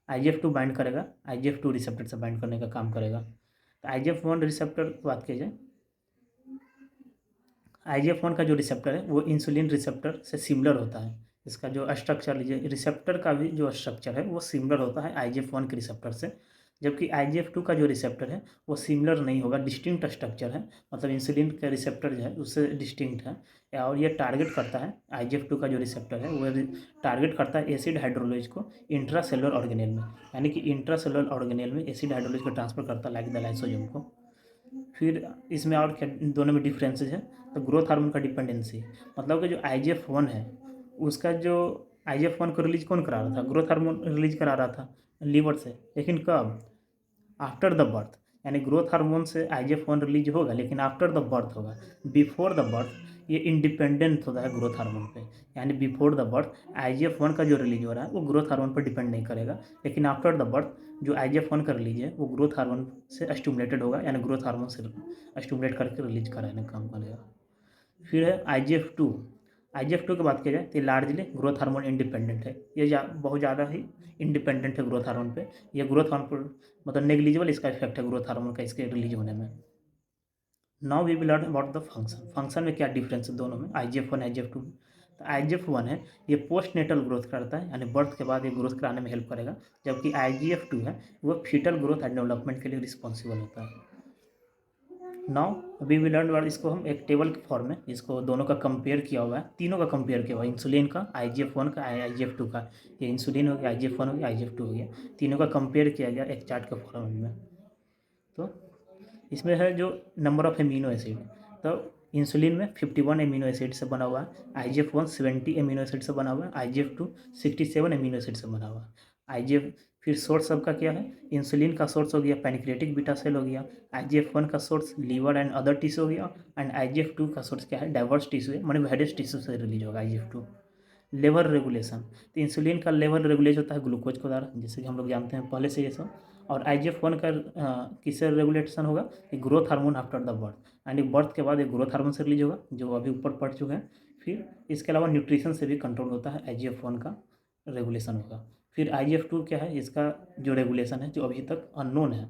IGF-2 बाइंड करेगा IGF-2 रिसेप्टर से बाइंड करने का काम करेगा। तो IGF-1 रिसेप्टर की बात की जाए, IGF-1 का जो रिसेप्टर है वो इंसुलिन रिसेप्टर से सिमिलर होता है। इसका जो स्ट्रक्चर लीजिए, रिसेप्टर का भी जो स्ट्रक्चर है वो सिमिलर होता है IGF-1 के रिसेप्टर से, जबकि IGF-2 का जो रिसेप्टर है वो सिमिलर नहीं होगा, डिस्टिंक्ट स्ट्रक्चर है, मतलब इंसुलिन का रिसेप्टर जो है उससे डिस्टिंक्ट है। और ये टारगेट करता है, IGF-2 का जो रिसेप्टर है वो टारगेट करता है एसिड हाइड्रोलेज को इंट्रासेलुलर ऑर्गेनेल में, यानी कि इंट्रासेलुलर ऑर्गेनेल में एसिड हाइड्रोलेज को ट्रांसफर करता है लाइक द लाइसोसोम को। फिर इसमें और क्या दोनों में डिफरेंसेस है, तो ग्रोथ हार्मोन का डिपेंडेंसी, मतलब कि जो IGF-1 है उसका जो IGF-1 को रिलीज कौन करा रहा था, ग्रोथ हार्मोन रिलीज करा रहा था लीवर से, लेकिन कब, आफ्टर द बर्थ, यानी ग्रोथ हार्मोन से IGF-1 रिलीज होगा लेकिन आफ्टर द बर्थ होगा। बिफोर द बर्थ ये इंडिपेंडेंट होता है ग्रोथ हार्मोन पे, यानी बिफोर द बर्थ IGF-1 का जो रिलीज हो रहा है वो ग्रोथ हार्मोन पर डिपेंड नहीं करेगा, लेकिन आफ्टर द बर्थ जो IGF-1 का रिलीज है वो ग्रोथ हार्मोन से स्टिमुलेटेड होगा, यानी ग्रोथ हार्मोन से स्टिमुलेट करके रिलीज कराने का काम करेगा। फिर है IGF-2। IGF-2 की बात की जाए तो लार्जली ग्रोथ हार्मोन इंडिपेंडेंट है, ये बहुत ज़्यादा ही इंडिपेंडेंट है ग्रोथ हार्मोन पे। ये ग्रोथ हार्मोन पर मतलब नेग्लिजिबल इसका इफेक्ट है ग्रोथ हार्मोन का इसके रिलीज होने में। Now we will learn about the function. Function में क्या डिफरेंस है दोनों में, IGF-1 IGF-2। तो IGF-1 है ये पोस्ट नेटल ग्रोथ करता है, यानी बर्थ के बाद ये ग्रोथ कराने में हेल्प करेगा, जबकि IGF-2 है वो फीटल ग्रोथ एंड डेवलपमेंट के लिए रिस्पॉन्सिबल होता है। Now we will learn about, इसको हम एक टेबल के फॉर्म में इसको दोनों का कंपेयर किया हुआ है, तीनों का कंपेयर किया हुआ है, इंसुलिन का, IGF-1 का, IGF-2 का। ये इंसुलिन हो गया, IGF-1 हो गया, IGF-2 हो गया, तीनों का कंपेयर किया गया एक चार्ट के फॉर्म में। तो इसमें है जो नंबर ऑफ एमिनो एसिड, तो इंसुलिन में 51 एमिनो एसिड से बना हुआ है, IGF-1 70 एमिनो एसिड से बना हुआ है, IGF-2 67 एमिनो एसिड से बना हुआ है। IGF फिर सोर्स सबका क्या है, इंसुलिन का सोर्स हो गया पैनक्रियाटिक बीटा सेल हो गया, IGF-1 का source liver and other tissue हो गया, एंड IGF-2 का सोर्स क्या है, डाइवर्स टिश्यू है, मतलब वेरियस टिश्यू से रिलीज होगा IGF-2। लेवल रेगुलेशन, तो इंसुलिन का लेवल रेगुलेट होता है ग्लूकोज के द्वारा, जैसे कि हम लोग जानते हैं पहले से ये सब। और IGF-1 का किससे रेगुलेशन होगा, growth hormone after the birth, यानी बर्थ के बाद एक ग्रोथ हार्मोन से रिलीज होगा जो अभी ऊपर पढ़ चुके हैं। फिर इसके अलावा न्यूट्रिशन से भी कंट्रोल होता है, IGF-1 का रेगुलेशन होगा। फिर IGF-2 क्या है, इसका जो रेगुलेशन है जो अभी तक अननोन है।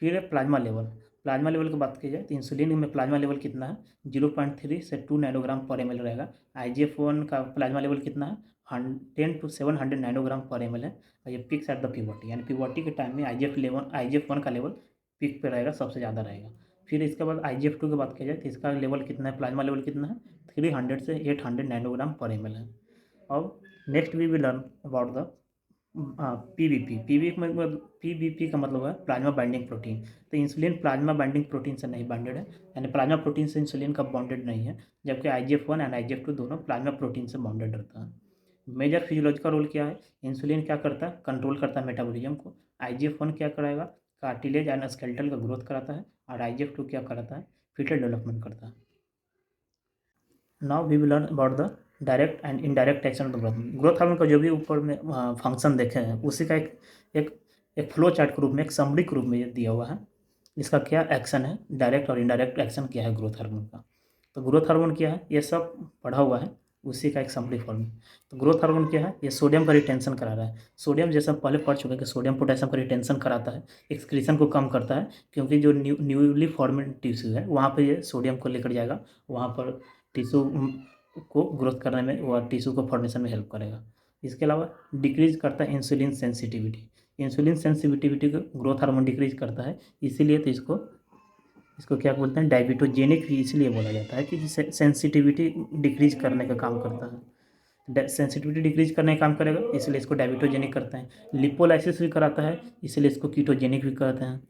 फिर है प्लाज्मा लेवल। प्लाज्मा लेवल की बात की जाए तो इंसुलिन में प्लाज्मा लेवल कितना है, 0.3 से 2 नैनोग्राम पर ml रहेगा। IGF-1 का प्लाज्मा लेवल कितना है, 10 to 700 नैनोग्राम पर ml है, और ये पिक्स एट द पिवटी, यानी पिवटी के टाइम में IGF-1 का लेवल पिक पे रहेगा, सबसे ज़्यादा रहेगा। फिर इसके बाद IGF-2 की बात की जाए तो इसका लेवल कितना है, प्लाज्मा लेवल कितना है, 300 से 800 नैनोग्राम पर ml है। अब next we will learn about the PBP। PBP का मतलब है प्लाज्मा बाइंडिंग प्रोटीन। तो इंसुलिन प्लाज्मा बाइंडिंग प्रोटीन से नहीं बाइंडेड है, यानी प्लाज्मा प्रोटीन से इंसुलिन का बॉन्डेड नहीं है, जबकि IGF-1 एंड IGF-2 दोनों प्लाज्मा प्रोटीन से बॉन्डेड रहता है। मेजर फिजियोलॉजिकल रोल क्या है, इंसुलिन क्या करता है, कंट्रोल करता है मेटाबॉलिज्म को। IGF-1 क्या कराएगा, कार्टिलेज एंड स्केलेटल का ग्रोथ कराता है, और IGF-2 क्या कराता है, फीटल डेवलपमेंट करता है। Now we will learn about the direct and indirect action of the growth hormone का जो भी ऊपर में फंक्शन देखे हैं उसी का एक एक फ्लो चार्ट के रूप में, एक समरी के रूप में ये दिया हुआ है। इसका क्या एक्शन है, डायरेक्ट और इनडायरेक्ट एक्शन क्या है ग्रोथ हार्मोन का। तो ग्रोथ हार्मोन क्या है ये सब पढ़ा हुआ है, उसी का एक समरी फॉर्म है। तो ग्रोथ हार्मोन क्या है, ये सोडियम का रिटेंशन करा रहा है। सोडियम जैसा पहले पढ़ चुके हैं कि सोडियम पोटेशियम का रिटेंशन कराता है, एक्सक्रीशन को कम करता है, क्योंकि जो न्यूली फॉर्मेड टिश्यू है वहाँ पर ये सोडियम को लेकर जाएगा, वहाँ पर टिश्यू को ग्रोथ करने में, वह टिश्यू को फॉर्मेशन में हेल्प करेगा। इसके अलावा डिक्रीज करता है इंसुलिन सेंसिटिविटी। इंसुलिन सेंसिटिविटी को ग्रोथ हार्मोन डिक्रीज करता है, इसीलिए तो इसको इसको क्या बोलते हैं, डायबिटोजेनिक भी इसलिए बोला जाता है कि सेंसिटिविटी डिक्रीज करने का काम करता है। सेंसिटिविटी डिक्रीज करने का काम करेगा इसलिए इसको डायबिटोजेनिक करते हैं। लिपोलाइसिस भी कराता है इसलिए इसको कीटोजेनिक भी कहते हैं।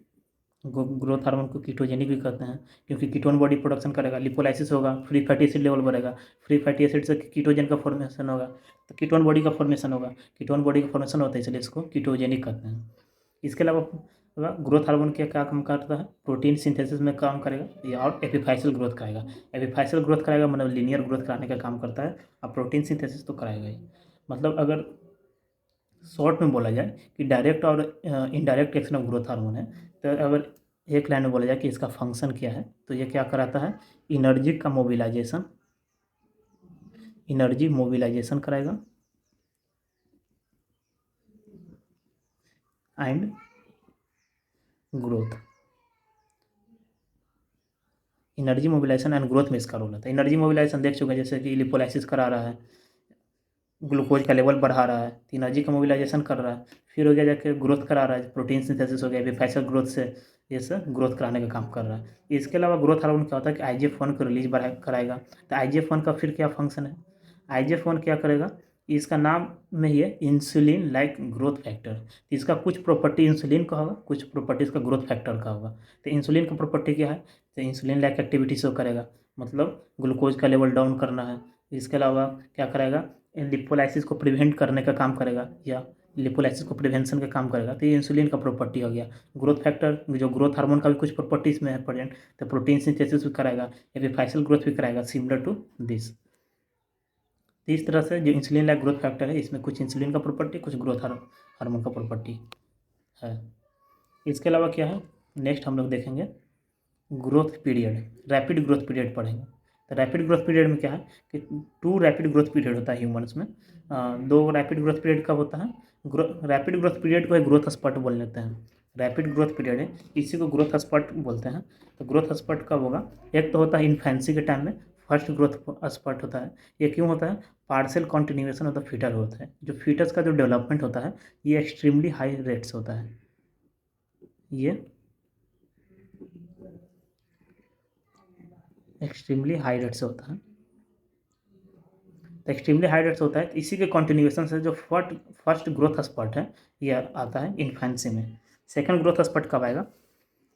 ग्रोथ हार्मोन को कीटोजेनिक भी कहते हैं, क्योंकि कीटोन बॉडी प्रोडक्शन करेगा, लिपोलाइसिस होगा, फ्री फैटी एसिड लेवल बढ़ेगा, फ्री फैटी एसिड से कीटोजन का फॉर्मेशन होगा, तो कीटोन बॉडी का फॉर्मेशन होगा, कीटोन बॉडी का फॉर्मेशन होता है इसलिए इसको कीटोजेनिक कहते हैं। इसके अलावा ग्रोथ हार्मोन क्या क्या काम करता है, प्रोटीन सिंथेसिस में काम करेगा या और एपिफाइसल ग्रोथ कराएगा। एपिफाइसल ग्रोथ कराएगा मतलब लीनियर ग्रोथ कराने का काम करता है, और प्रोटीन सिंथेसिस तो कराएगा ही। मतलब अगर शॉर्ट में बोला जाए कि डायरेक्ट और indirect action of growth hormone है, तो अगर एक लाइन में बोला जाए कि इसका फंक्शन क्या है, तो ये क्या कराता है, एनर्जी का मोबिलाइजेशन, एनर्जी मोबिलाइजेशन कराएगा and growth. Energy mobilisation and growth में इसका रोल होता है। एनर्जी मोबिलाइजेशन देख चुके हैं, जैसे कि लिपोलाइसिस करा रहा है, ग्लूकोज का लेवल बढ़ा रहा है, तो एनर्जी का मोबिलाइजेशन कर रहा है। फिर हो गया जाके ग्रोथ करा रहा है, प्रोटीन सिंथेसिस हो गया, फिर फैसल ग्रोथ से ये सब ग्रोथ कराने का काम कर रहा है। इसके अलावा ग्रोथ हार्मोन क्या होता है कि IGF-1 को रिलीज बढ़ा कराएगा। तो IGF-1 का फिर क्या फंक्शन है, IGF-1 क्या करेगा, इसका नाम में ही है इंसुलिन लाइक ग्रोथ फैक्टर। इसका कुछ प्रॉपर्टी इंसुलिन का होगा, कुछ प्रॉपर्टी इसका ग्रोथ फैक्टर का होगा। तो इंसुलिन का प्रॉपर्टी क्या है, तो इंसुलिन लाइक एक्टिविटी शो करेगा, मतलब ग्लूकोज का लेवल डाउन करना है। इसके अलावा क्या करेगा, लिपोलाइसिस को प्रिवेंट करने का काम करेगा, या लिपोलाइसिस को प्रिवेंशन का काम करेगा। तो ये इंसुलिन का प्रॉपर्टी हो गया। ग्रोथ फैक्टर जो ग्रोथ हार्मोन का भी कुछ प्रॉपर्टी इसमें है प्रेजेंट, तो प्रोटीन सिंथेसिस भी कराएगा या फिर फैसल ग्रोथ भी कराएगा, सिमिलर टू दिस। तो इस तरह से जो इंसुलिन लाइक ग्रोथ फैक्टर है, इसमें कुछ इंसुलिन का प्रॉपर्टी, कुछ ग्रोथ हार्मोन का प्रॉपर्टी है। इसके अलावा क्या है, नेक्स्ट हम लोग देखेंगे growth period, rapid growth period पढ़ेंगे। तो रैपिड ग्रोथ पीरियड में क्या है कि 2 रैपिड ग्रोथ पीरियड होता है ह्यूमन्स में। 2 रैपिड ग्रोथ पीरियड कब होता है, रैपिड ग्रोथ पीरियड को एक ग्रोथ स्पर्ट बोल लेते हैं। रैपिड ग्रोथ पीरियड है, इसी को ग्रोथ स्पर्ट बोलते हैं। तो ग्रोथ स्पर्ट कब होगा, एक तो होता है इन्फेंसी के टाइम में फर्स्ट ग्रोथ स्पर्ट होता है। ये क्यों होता है, partial continuation of the fitter होता है। जो फीटस का जो डेवलपमेंट होता है ये एक्सट्रीमली हाई रेट्स होता है। ये एक्सट्रीमली हाई रेट से होता है। तो एक्सट्रीमली हाई रेट से होता है, तो इसी के कॉन्टिन्यूएशन से जो फर्स्ट ग्रोथ स्पॉट है ये आता है इन्फेंसी में। सेकंड ग्रोथ स्पॉट कब आएगा,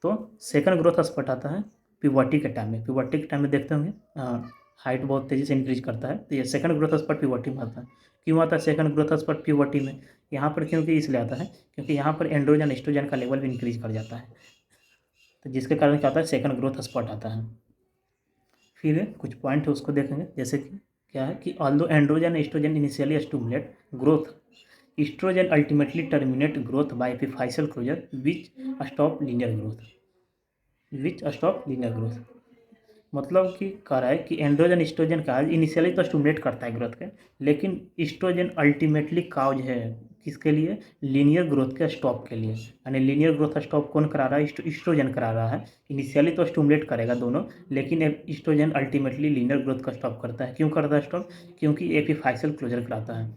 तो सेकंड ग्रोथ स्पॉट आता है प्यूबर्टी के टाइम में। प्यूबर्टी के टाइम में देखते होंगे हाइट बहुत तेज़ी से इंक्रीज करता है, तो ये सेकंड ग्रोथ स्पॉट प्यूबर्टी में आता है। क्यों आता है सेकंड ग्रोथ स्पॉट प्यूबर्टी में, यहाँ पर क्योंकि इसलिए आता है क्योंकि यहाँ पर एंड्रोजन एस्ट्रोजन का लेवल भी इंक्रीज कर जाता है, तो जिसके कारण क्या होता है सेकंड ग्रोथ स्पॉट आता है। फिर कुछ पॉइंट है उसको देखेंगे, जैसे कि क्या है कि although androgen oestrogen initially stimulate growth, oestrogen ultimately terminate growth by epiphyseal closure which stop linear growth. मतलब कि कह रहा है कि एंड्रोजन एस्ट्रोजन का इनिशियली तो स्टिमुलेट करता है ग्रोथ के, लेकिन एस्ट्रोजन अल्टीमेटली काउज है किसके लिए, लीनियर ग्रोथ के स्टॉप के लिए। यानी लीनियर ग्रोथ स्टॉप कौन करा रहा है, एस्ट्रोजन करा रहा है। इनिशियली तो स्टिमुलेट करेगा दोनों, लेकिन एस्ट्रोजन अल्टीमेटली लीनियर ग्रोथ का स्टॉप करता है। क्यों करता है स्टॉप, क्योंकि एपिफाइसल क्लोजर कराता है।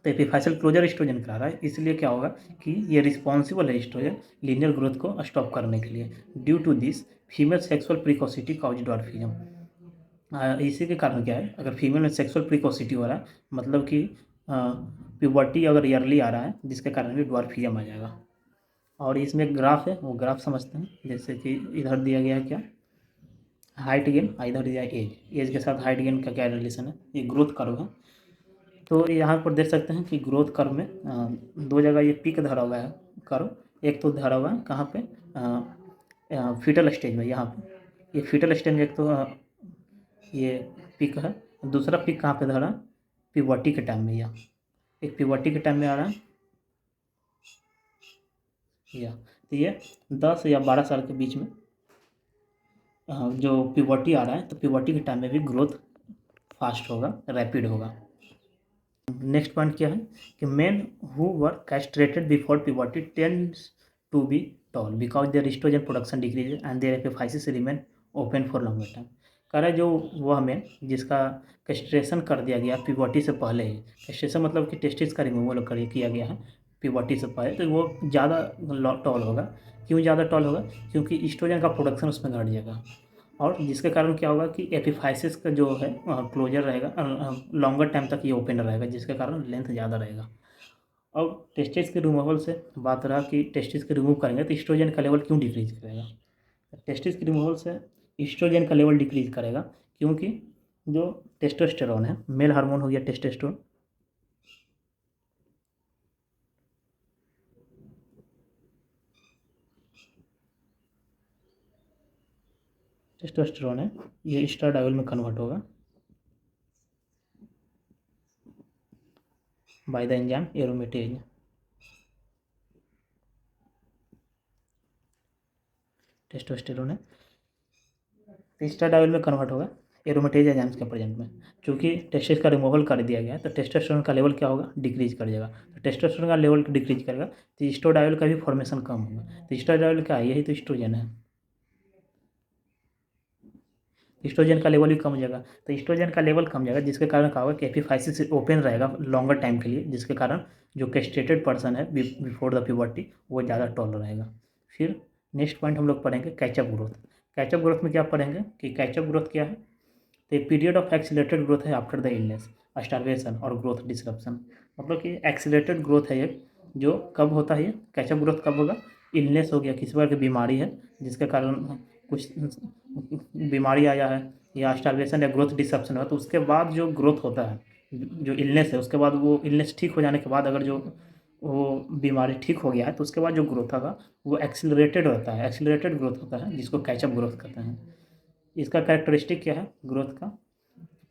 तो एपिफाइसल क्लोजर एस्ट्रोजन करा रहा है, इसलिए क्या होगा कि ये रिस्पॉन्सिबल है एस्ट्रोजन लीनियर ग्रोथ को स्टॉप करने के लिए। Due to this female sexual precocity cause dwarfism. इसी के कारण क्या है, अगर फीमेल में सेक्सुअल प्रिकोसिटी हो रहा है, मतलब कि प्यूबर्टी अगर ईयरली आ रहा है, जिसके कारण भी ड्वार्फिज्म आ जाएगा। और इसमें एक ग्राफ है, वो ग्राफ समझते हैं। जैसे कि इधर दिया गया है क्या, हाइट गेन, इधर दिया है एज के साथ हाइट गेन का क्या रिलेशन है, ये ग्रोथ कर्व है। तो यहाँ पर देख सकते हैं कि ग्रोथ कर्व में 2 जगह ये पीक धरा हुआ है कर्व। एक तो धरा हुआ है कहाँ पे, फीटल स्टेज में, यहाँ पे ये फीटल स्टेज में एक तो ये पीक है। दूसरा पीक कहाँ पे धरा, प्यूबर्टी के टाइम में, या एक प्यूबर्टी के टाइम में आ रहा है, या तो ये 10 या 12 साल के बीच में जो प्यूबर्टी आ रहा है, तो प्यूबर्टी के टाइम में भी ग्रोथ फास्ट होगा, रैपिड होगा। नेक्स्ट पॉइंट क्या है कि men who were castrated before puberty tends to be tall because their oestrogen production decrease and their epiphysis remain open for longer time. कह रहा है जो वह में जिसका कैस्ट्रेशन कर दिया गया प्यूबर्टी से पहले ही, कैस्ट्रेशन मतलब कि टेस्टिस का रिमूवल कर किया गया है प्यूबर्टी से पहले, तो वो ज़्यादा टॉल होगा। क्यों ज़्यादा टॉल होगा, क्योंकि एस्ट्रोजन का प्रोडक्शन उसमें घट जाएगा, और जिसके कारण क्या होगा कि एपिफाइसिस का जो है क्लोजर रहेगा, लॉन्गर टाइम तक ये ओपन रहेगा, जिसके कारण लेंथ ज़्यादा रहेगा। और टेस्टिस के रिमूवल से बात रहा कि टेस्टिस के रिमूव करेंगे तो एस्ट्रोजन का लेवल क्यों डिक्रीज करेगा, टेस्टिस के रिमूवल से एस्ट्रोजन का लेवल डिक्रीज करेगा, क्योंकि जो टेस्टोस्टेरोन है, मेल हार्मोन हो गया टेस्टोस्टेरोन, टेस्टोस्टेरोन है ये एस्ट्राडायोल में कन्वर्ट होगा बाय द एंजाइम एरोमेटेज। टेस्टोस्टेरोन है तो एस्ट्राडायोल में कन्वर्ट होगा, एरोमेटेज एंजाइम्स के प्रेजेंट में। चूँकि टेस्टेज का रिमूवल कर दिया गया है तो टेस्टोस्टेरोन का लेवल क्या होगा, डिक्रीज कर जाएगा। तो टेस्टोस्टेरोन का लेवल डिक्रीज करेगा तो एस्ट्राडियोल का भी फॉर्मेशन कम होगा। तो एस्ट्राडियोल क्या है, यही तो एस्ट्रोजन है। एस्ट्रोजन का लेवल भी कम हो जाएगा। तो एस्ट्रोजन का लेवल कम जाएगा जिसके कारण क्या होगा कि एपिफाइसिस ओपन रहेगा लॉन्गर टाइम के लिए, जिसके कारण जो कैस्ट्रेटेड पर्सन है बिफोर द प्यूबर्टी वो ज़्यादा टॉल रहेगा। फिर नेक्स्ट पॉइंट हम लोग पढ़ेंगे कैचअप ग्रोथ। कैचअप ग्रोथ में क्या पढ़ेंगे कि कैचअप ग्रोथ क्या है, तो पीरियड ऑफ एक्सीलरेटेड ग्रोथ है आफ्टर द इलनेस, स्टार्वेशन और ग्रोथ डिसरप्शन। मतलब कि एक्सीलरेटेड ग्रोथ है ये, जो कब होता है, ये कैचअप ग्रोथ कब होगा, इलनेस हो गया, किसी प्रकार की बीमारी है जिसके कारण कुछ बीमारी आया है या स्टार्वेशन या ग्रोथ डिसरप्शन हुआ, तो उसके बाद जो ग्रोथ होता है, जो इलनेस है उसके बाद, वो इलनेस ठीक हो जाने के बाद अगर जो वो बीमारी ठीक हो गया है तो उसके बाद जो ग्रोथ होगा वो एक्सीलरेटेड होता है, एक्सीलरेटेड ग्रोथ होता है जिसको कैचअप ग्रोथ कहते हैं। इसका कैरेक्टरिस्टिक क्या है ग्रोथ का,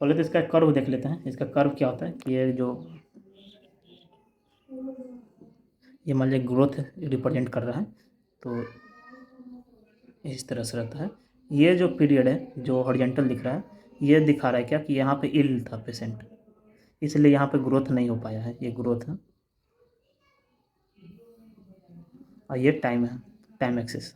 पहले तो इसका कर्व देख लेते हैं। इसका कर्व क्या होता है कि ये मान लीजिए ग्रोथ रिप्रेजेंट कर रहा है, तो इस तरह से रहता है। ये जो पीरियड है जो हॉरिजॉन्टल दिख रहा है, ये दिखा रहा है क्या कि यहाँ पे इल था पेशेंट, इसलिए यहाँ पे ग्रोथ नहीं हो पाया है, ये ग्रोथ है। और ये टाइम है, टाइम एक्सिस।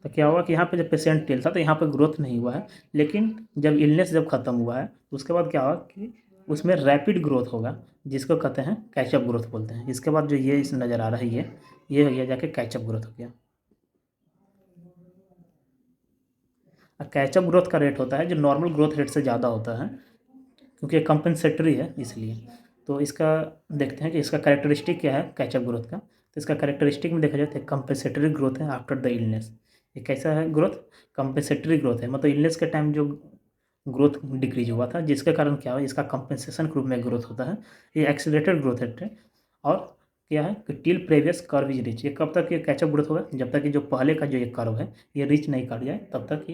तो क्या हुआ कि यहाँ पे जब पेशेंट टिल था तो यहाँ पे ग्रोथ नहीं हुआ है, लेकिन जब इलनेस जब ख़त्म हुआ है तो उसके बाद क्या हुआ कि उसमें रैपिड ग्रोथ होगा, जिसको कहते हैं कैचअप ग्रोथ बोलते हैं। इसके बाद जो ये इस नज़र आ रहा है ये हो गया जाके कैचअप ग्रोथ हो गया। कैचअप ग्रोथ का रेट होता है जो नॉर्मल ग्रोथ रेट से ज़्यादा होता है, क्योंकि ये कंपेंसेटरी है इसलिए। तो इसका देखते हैं कि इसका कैरेक्टरिस्टिक क्या है कैचअप ग्रोथ का। तो इसका कैरेक्टरिस्टिक में देखा जाए तो कंपेंसेटरी ग्रोथ है आफ्टर द इलनेस। ये कैसा है ग्रोथ, कंपेंसेटरी ग्रोथ है, मतलब इलनेस के टाइम जो ग्रोथ डिक्रीज हुआ था जिसके कारण क्या हुआ, इसका कंपेंसेशन के रूप में ग्रोथ होता है। ये एक्सीलरेटेड ग्रोथ रेट है। और क्या है कि till previous curve is reach, ये कब तक ये कैचअप ग्रोथ होगा, जब तक कि जो पहले का जो ये कर्व है ये रीच नहीं कर जाए तब तक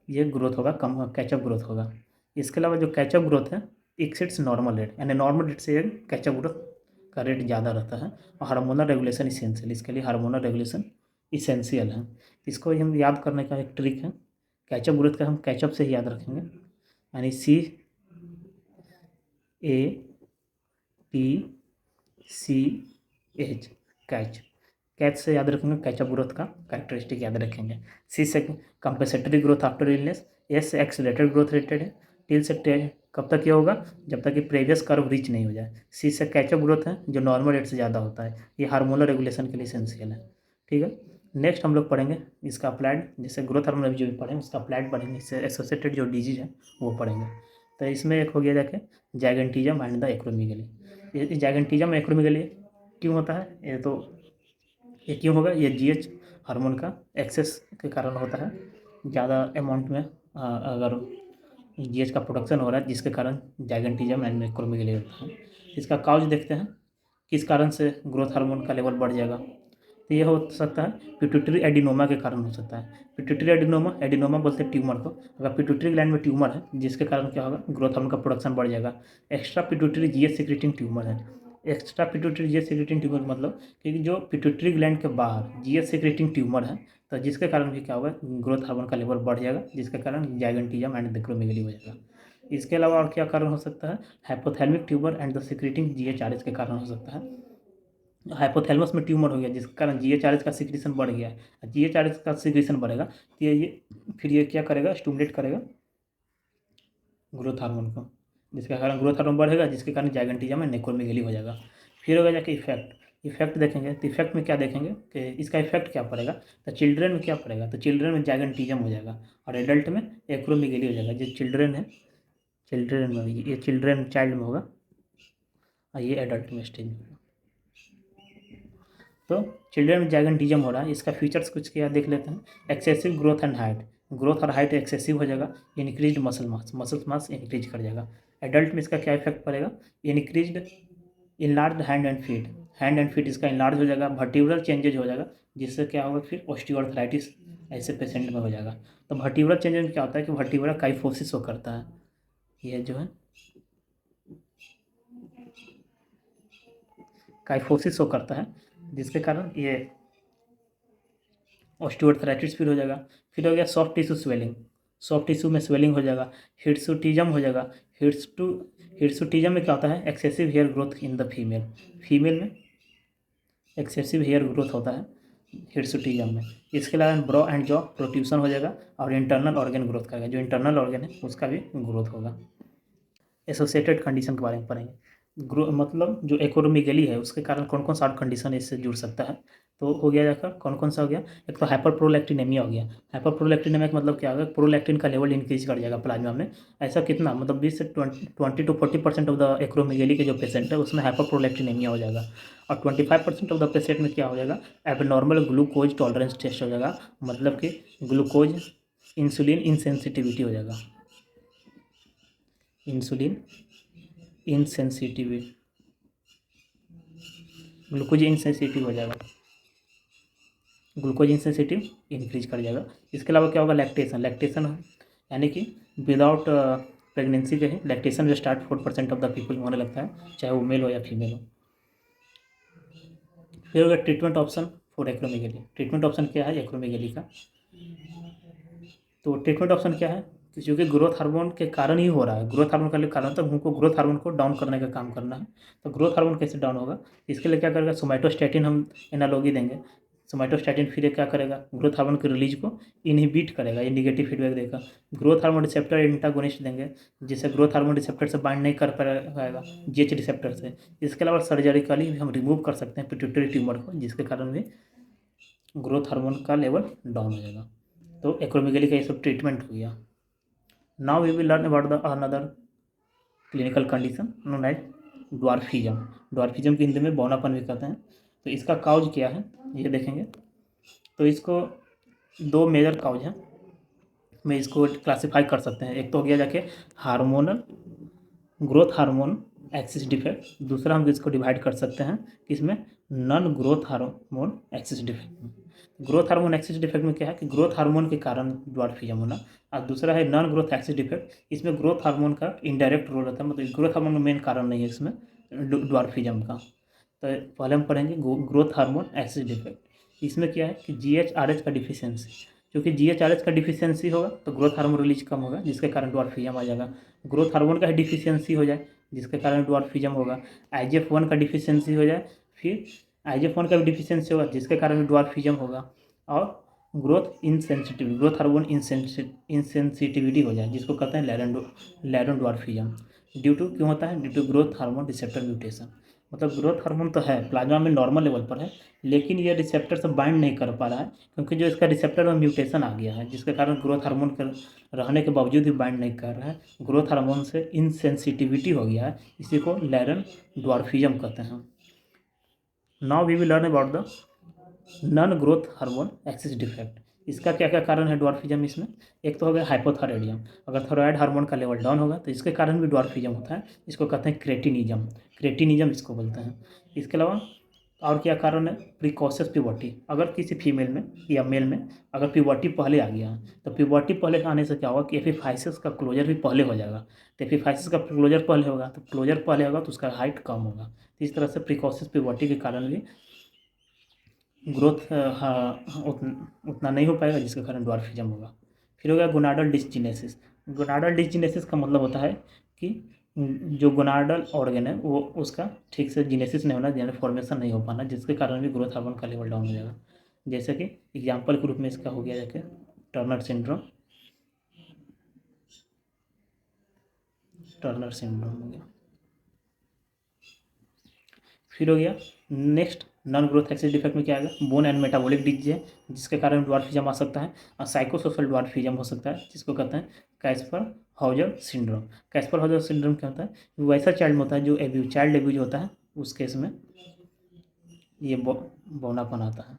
ये ग्रोथ होगा, कम कैचअप ग्रोथ होगा। इसके अलावा जो कैचअप ग्रोथ है एक्सिड्स नॉर्मल रेट, यानी नॉर्मल रेट से कैचअप ग्रोथ का रेट ज़्यादा रहता है। और हार्मोनल रेगुलेशन इसेंशियल, इसके लिए हार्मोनल रेगुलेशन इसेंशियल है। इसको हम याद करने का एक ट्रिक है, कैचअप ग्रोथ का हम कैचअप से ही याद रखेंगे, यानी CATCH, कैच। कैच से याद रखेंगे कैचअप ग्रोथ का कैरेक्टरिस्टिक याद रखेंगे। सी से compensatory growth after illness, S से एक्सीलरेटेड ग्रोथ रेटेड है, टिल से कब तक ये होगा, जब तक कि प्रीवियस कर्व रीच नहीं हो जाए। सी से कैचअप ग्रोथ है जो नॉर्मल रेट से ज़्यादा होता है, ये हार्मोनल रेगुलेशन के लिए एसेंशियल है। ठीक है, नेक्स्ट हम लोग पढ़ेंगे इसका अप्लाइड, जैसे ग्रोथ हार्मोन जो भी पढ़ेंगे उसका अप्लाइड पढ़ेंगे, इससे एसोसिएटेड जो डिजीज है वो पढ़ेंगे। तो इसमें एक हो गया जाके जाइगेंटिज्म एंड द एक्रोमीगली। ये जाइगेंटिज्म एक्रोमीगली क्यों होता है, ये क्यों होगा, ये जीएच हार्मोन का एक्सेस के कारण होता है, ज़्यादा अमाउंट में अगर जीएच का प्रोडक्शन हो रहा है जिसके कारण जाइगेंटिज्म एंड एक्रोमीगली होता है। इसका काउज देखते हैं, किस कारण से ग्रोथ हार्मोन का लेवल बढ़ जाएगा। तो ये हो सकता है पिट्यूटरी एडिनोमा के कारण हो सकता है। पिट्यूटरी एडिनोमा, एडिनोमा बोलते हैं ट्यूमर को, अगर पिट्यूटरी ग्लैंड में ट्यूमर है जिसके कारण क्या होगा ग्रोथ हार्मोन का प्रोडक्शन बढ़ जाएगा। Extra pituitary GH secreting tumour है, extra pituitary GH secreting tumour मतलब कि जो पिट्यूटरी ग्लैंड के बाहर जीएच सीक्रेटिंग ट्यूमर है, तो जिसके कारण भी क्या होगा ग्रोथ हार्मोन का लेवल बढ़ जाएगा, जिसके कारण जाइगेंटिज्म एंड एक्रोमीगली हो जाएगा। इसके अलावा और क्या कारण हो सकता है, hypothalamic tumour and the secreting GHRH के कारण हो सकता है। हाइपोथैलेमस में ट्यूमर हो गया जिसके कारण जीएचआरएच का सीक्रेशन बढ़ गया है, जीएचआरएच का सीक्रेशन बढ़ेगा तो ये फिर ये क्या करेगा, स्टिमुलेट करेगा ग्रोथ हार्मोन को, जिसके कारण ग्रोथ हार्मोन बढ़ेगा, जिसके कारण जाइगेंटिज्म में एक्रोमीगली हो जाएगा। फिर होगा जाके इफेक्ट देखेंगे, तो इफेक्ट में क्या देखेंगे कि इसका इफेक्ट क्या पड़ेगा, तो चिल्ड्रन में क्या पड़ेगा, तो चिल्ड्रन में जाइगेंटिज्म हो जाएगा और एडल्ट में एक्रोमीगली हो जाएगा। जो चिल्ड्रन है, चिल्ड्रन में ये चिल्ड्रन चाइल्ड में होगा और ये एडल्ट में स्टेज में होगा। तो चिल्ड्रन में जाइगेंटिज्म हो रहा है, इसका फीचर्स कुछ क्या देख लेते हैं। Excessive growth and height, growth और हाइट एक्सेसिव हो जाएगा। इंक्रीज्ड मसल मास इंक्रीज कर जाएगा। एडल्ट में इसका क्या इफेक्ट पड़ेगा, increased enlarge hand and feet इसका इनलार्ज हो जाएगा। वर्टिब्रल चेंजेज हो जाएगा, जिससे क्या होगा फिर ऑस्टियोआर्थराइटिस ऐसे पेशेंट में हो जाएगा। तो वर्टिब्रल चेंजेज में क्या होता है कि वर्टिब्रा काइफोसिस हो करता है, यह जो है काइफोसिस हो करता है, जिसके कारण ये ऑस्टियोआर्थराइटिस फिर हो जाएगा। फिर हो गया soft tissue swelling, soft tissue में स्वेलिंग हो जाएगा, हिर्सुटिज्म हो जाएगा। हिर्सुटिज्म में क्या होता है, excessive hair growth in the female में एक्सेसिव हेयर ग्रोथ होता है हिर्सुटिज्म में। इसके अलावा ब्रो एंड जॉ प्रोट्रूशन हो जाएगा और इंटरनल ऑर्गन ग्रोथ करेगा, जो इंटरनल ऑर्गन है उसका भी ग्रोथ होगा। एसोसिएटेड कंडीशन के बारे में पढ़ेंगे। मतलब जो एक्रोमेगाली है उसके कारण कौन कौन सा कंडीशन इससे जुड़ सकता है, तो हो गया जाकर कौन कौन सा हो गया। एक तो हाइपरप्रोलैक्टिनेमिया हो गया। हाइपरप्रोलैक्टिनेमिया का मतलब क्या होगा, प्रोलैक्टिन का लेवल इंक्रीज कर जाएगा प्लाज्मा में। ऐसा कितना, मतलब 20 से 20 to 40% ऑफ द एक्रोमेगाली के जो पेशेंट है उसमें हाइपरप्रोलैक्टिनेमिया हो जाएगा। और 25% ऑफ द पेशेंट में क्या हो जाएगा, एबनॉर्मल ग्लूकोज टॉलरेंस टेस्ट हो जाएगा, मतलब कि ग्लूकोज इंसुलिन इनसेंसिटिविटी हो जाएगा। इंसुलिन इनसेंसिटिविटी, ग्लूकोज इनसेंसिटिव हो जाएगा, ग्लूकोज इनसेंसिटिव इंक्रीज कर जाएगा। इसके अलावा क्या होगा, लैक्टेशन यानी कि विदाउट प्रेगनेंसी के ही लैक्टेशन जो स्टार्ट 4% ऑफ द पीपल में होने लगता है, चाहे वो मेल हो या फीमेल हो। फिर होगा treatment option for acromegaly. Treatment option क्या है एक्रोमेगाली का, तो ट्रीटमेंट ऑप्शन क्या है, क्योंकि ग्रोथ हार्मोन के कारण ही हो रहा है, ग्रोथ हार्मोन का कारण, तो हमको ग्रोथ हार्मोन को डाउन करने का काम करना है। तो ग्रोथ हार्मोन कैसे डाउन होगा, इसके लिए क्या करेगा, सोमैटोस्टैटिन हम एनालॉगी देंगे। सोमैटोस्टैटिन फिर क्या करेगा, ग्रोथ हार्मोन के रिलीज को इनहिबिट करेगा, ये निगेटिव फीडबैक देगा। ग्रोथ हार्मोन रिसेप्टर एंटागोनिस्ट देंगे, जिससे ग्रोथ हार्मोन रिसेप्टर से बाइंड नहीं कर पाएगा जीएच रिसेप्टर से। इसके अलावा सर्जरिकली हम रिमूव कर सकते हैं पिट्यूटरी ट्यूमर को, जिसके कारण भी ग्रोथ हार्मोन का लेवल डाउन हो जाएगा। तो एक्रोमेगाली का ये सब ट्रीटमेंट हो गया। Now we will learn about the another clinical condition known as dwarfism. Dwarfism की हिंदी में बौनापन भी कहते हैं। तो इसका काउज क्या है ये देखेंगे। तो इसको दो मेजर काउज हैं, मैं इसको क्लासीफाई कर सकते हैं। एक तो हो गया जाके hormonal growth hormone axis defect, दूसरा हम इसको डिवाइड कर सकते हैं किसमें, non growth hormone axis defect. Growth hormone axis defect में क्या है कि ग्रोथ हार्मोन के कारण ड्वार्फिज्म होना, और दूसरा है नॉन ग्रोथ एक्सिस डिफेक्ट, इसमें ग्रोथ हार्मोन का इनडायरेक्ट रोल रहता है, मतलब ग्रोथ हार्मोन का मेन कारण नहीं है इसमें ड्वार्फिज्म का। तो पहले हम पढ़ेंगे ग्रोथ हार्मोन एक्सिस डिफेक्ट। इसमें क्या है कि GHRH का डिफिशियंसी, क्योंकि GHRH का डिफिशियंसी होगा तो ग्रोथ हार्मोन रिलीज कम होगा, जिसके कारण ड्वार्फिज्म आ जाएगा। ग्रोथ हार्मोन का डिफिशियंसी हो जाए जिसके कारण ड्वार्फिज्म होगा। IGF-1 का डिफिशियंसी हो जाए, फिर IGF-1 का भी डिफिशियंसी होगा जिसके कारण ड्वार्फिज्म होगा। और growth insensitivity, growth hormone insensitivity हो जाए, जिसको कहते हैं लैरन ड्वार्फिज्म। ड्यू टू क्यों होता है, due to growth hormone receptor mutation. मतलब ग्रोथ हार्मोन तो है प्लाज्मा में नॉर्मल लेवल पर है, लेकिन ये रिसेप्टर से बाइंड नहीं कर पा रहा है, क्योंकि जो इसका रिसेप्टर में म्यूटेशन आ गया है, जिसके कारण ग्रोथ हार्मोन के रहने के बावजूद भी बाइंड नहीं कर रहा है, ग्रोथ हार्मोन से इनसेंसिटिविटी हो गया है, इसी को लैरन ड्वार्फिज्म कहते हैं। Now we will learn about the non growth hormone axis defect. इसका क्या क्या कारण है ड्वार्फिज्म इसमें, एक तो हो गया हाइपोथायरॉयडिज्म, अगर थायराइड हार्मोन का लेवल डाउन होगा तो इसके कारण भी ड्वार्फिज्म होता है, इसको कहते हैं क्रेटिनिज्म इसको बोलते हैं। इसके अलावा और क्या कारण है, प्रिकॉशस प्यूबर्टी, अगर किसी फीमेल में या मेल में अगर प्यूबर्टी पहले आ गया है, तो प्यूबर्टी पहले आने से क्या होगा कि एपिफाइसिस का क्लोजर भी पहले हो जाएगा। तो एपिफाइसिस का क्लोजर पहले होगा, तो क्लोजर पहले होगा तो उसका हाइट कम होगा। तो इस तरह से प्रिकॉशस प्यूबर्टी के कारण भी ग्रोथ उतना नहीं हो पाएगा, जिसके कारण ड्वार्फिज्म होगा। फिर हो गया गोनाडल डिसजीनेसिस। गोनाडल डिसजीनेसिस का मतलब होता है कि जो गोनाडल ऑर्गन है वो उसका ठीक से जीनेसिस नहीं होना, यानी फॉर्मेशन नहीं हो पाना, जिसके कारण भी ग्रोथ हार्मोन का लेवल डाउन हो जाएगा। जैसे कि एग्जाम्पल के रूप में इसका हो गया जाके टर्नर सिंड्रोम हो गया। फिर हो गया next non growth axis defect में क्या आएगा, बोन एंड मेटाबॉलिक डिजीज है, जिसके कारण ड्वार्फिज्म आ सकता है। और साइकोसोशल ड्वार्फिज्म हो सकता है, जिसको कहते हैं Caspar Houser syndrome. Caspar Houser syndrome क्या होता है, वैसा चाइल्ड में होता है जो चाइल्ड एब्यूज होता है, उस केस में ये बौनापन आता है,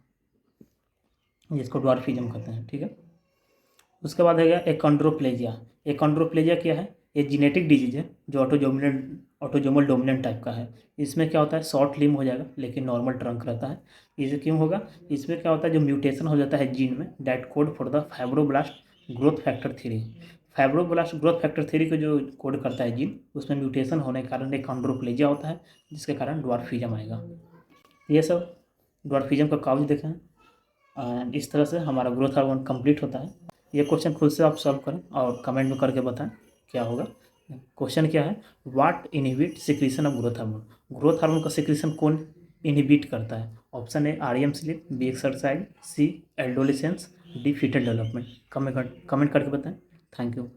जिसको ड्वार्फिज्म कहते हैं। ठीक है, उसके बाद है गया एकॉन्ड्रोप्लेजिया। एकॉन्ड्रोप्लेजिया क्या है, ये जीनेटिक डिजीज है जो ऑटोजोमल डोमिनेंट टाइप का है। इसमें क्या होता है, शॉर्ट लिम्ब हो जाएगा लेकिन नॉर्मल ट्रंक रहता है। इसे क्यों होगा, इसमें क्या होता है, जो म्यूटेशन हो जाता है जीन में, that code for the fibroblast growth factor 3। Fibroblast growth factor 3 को जो कोड करता है जीन, उसमें म्यूटेशन होने के कारण एकॉन्ड्रोप्लेजिया होता है, जिसके कारण ड्वार्फिज्म आएगा। ये सब ड्वार्फिज्म का काउज देखें, एंड इस तरह से हमारा ग्रोथ हार्मोन कंप्लीट होता है। ये क्वेश्चन खुद से आप सॉल्व करें और कमेंट में करके बताएं क्या होगा। क्वेश्चन क्या है, what inhibit secretion of growth hormone, growth hormone का सिक्रीशन कौन इनहिबिट करता है। Option A REM sleep, B exercise, C adolescence, D fetal development. Comment करके बताएं। Thank you.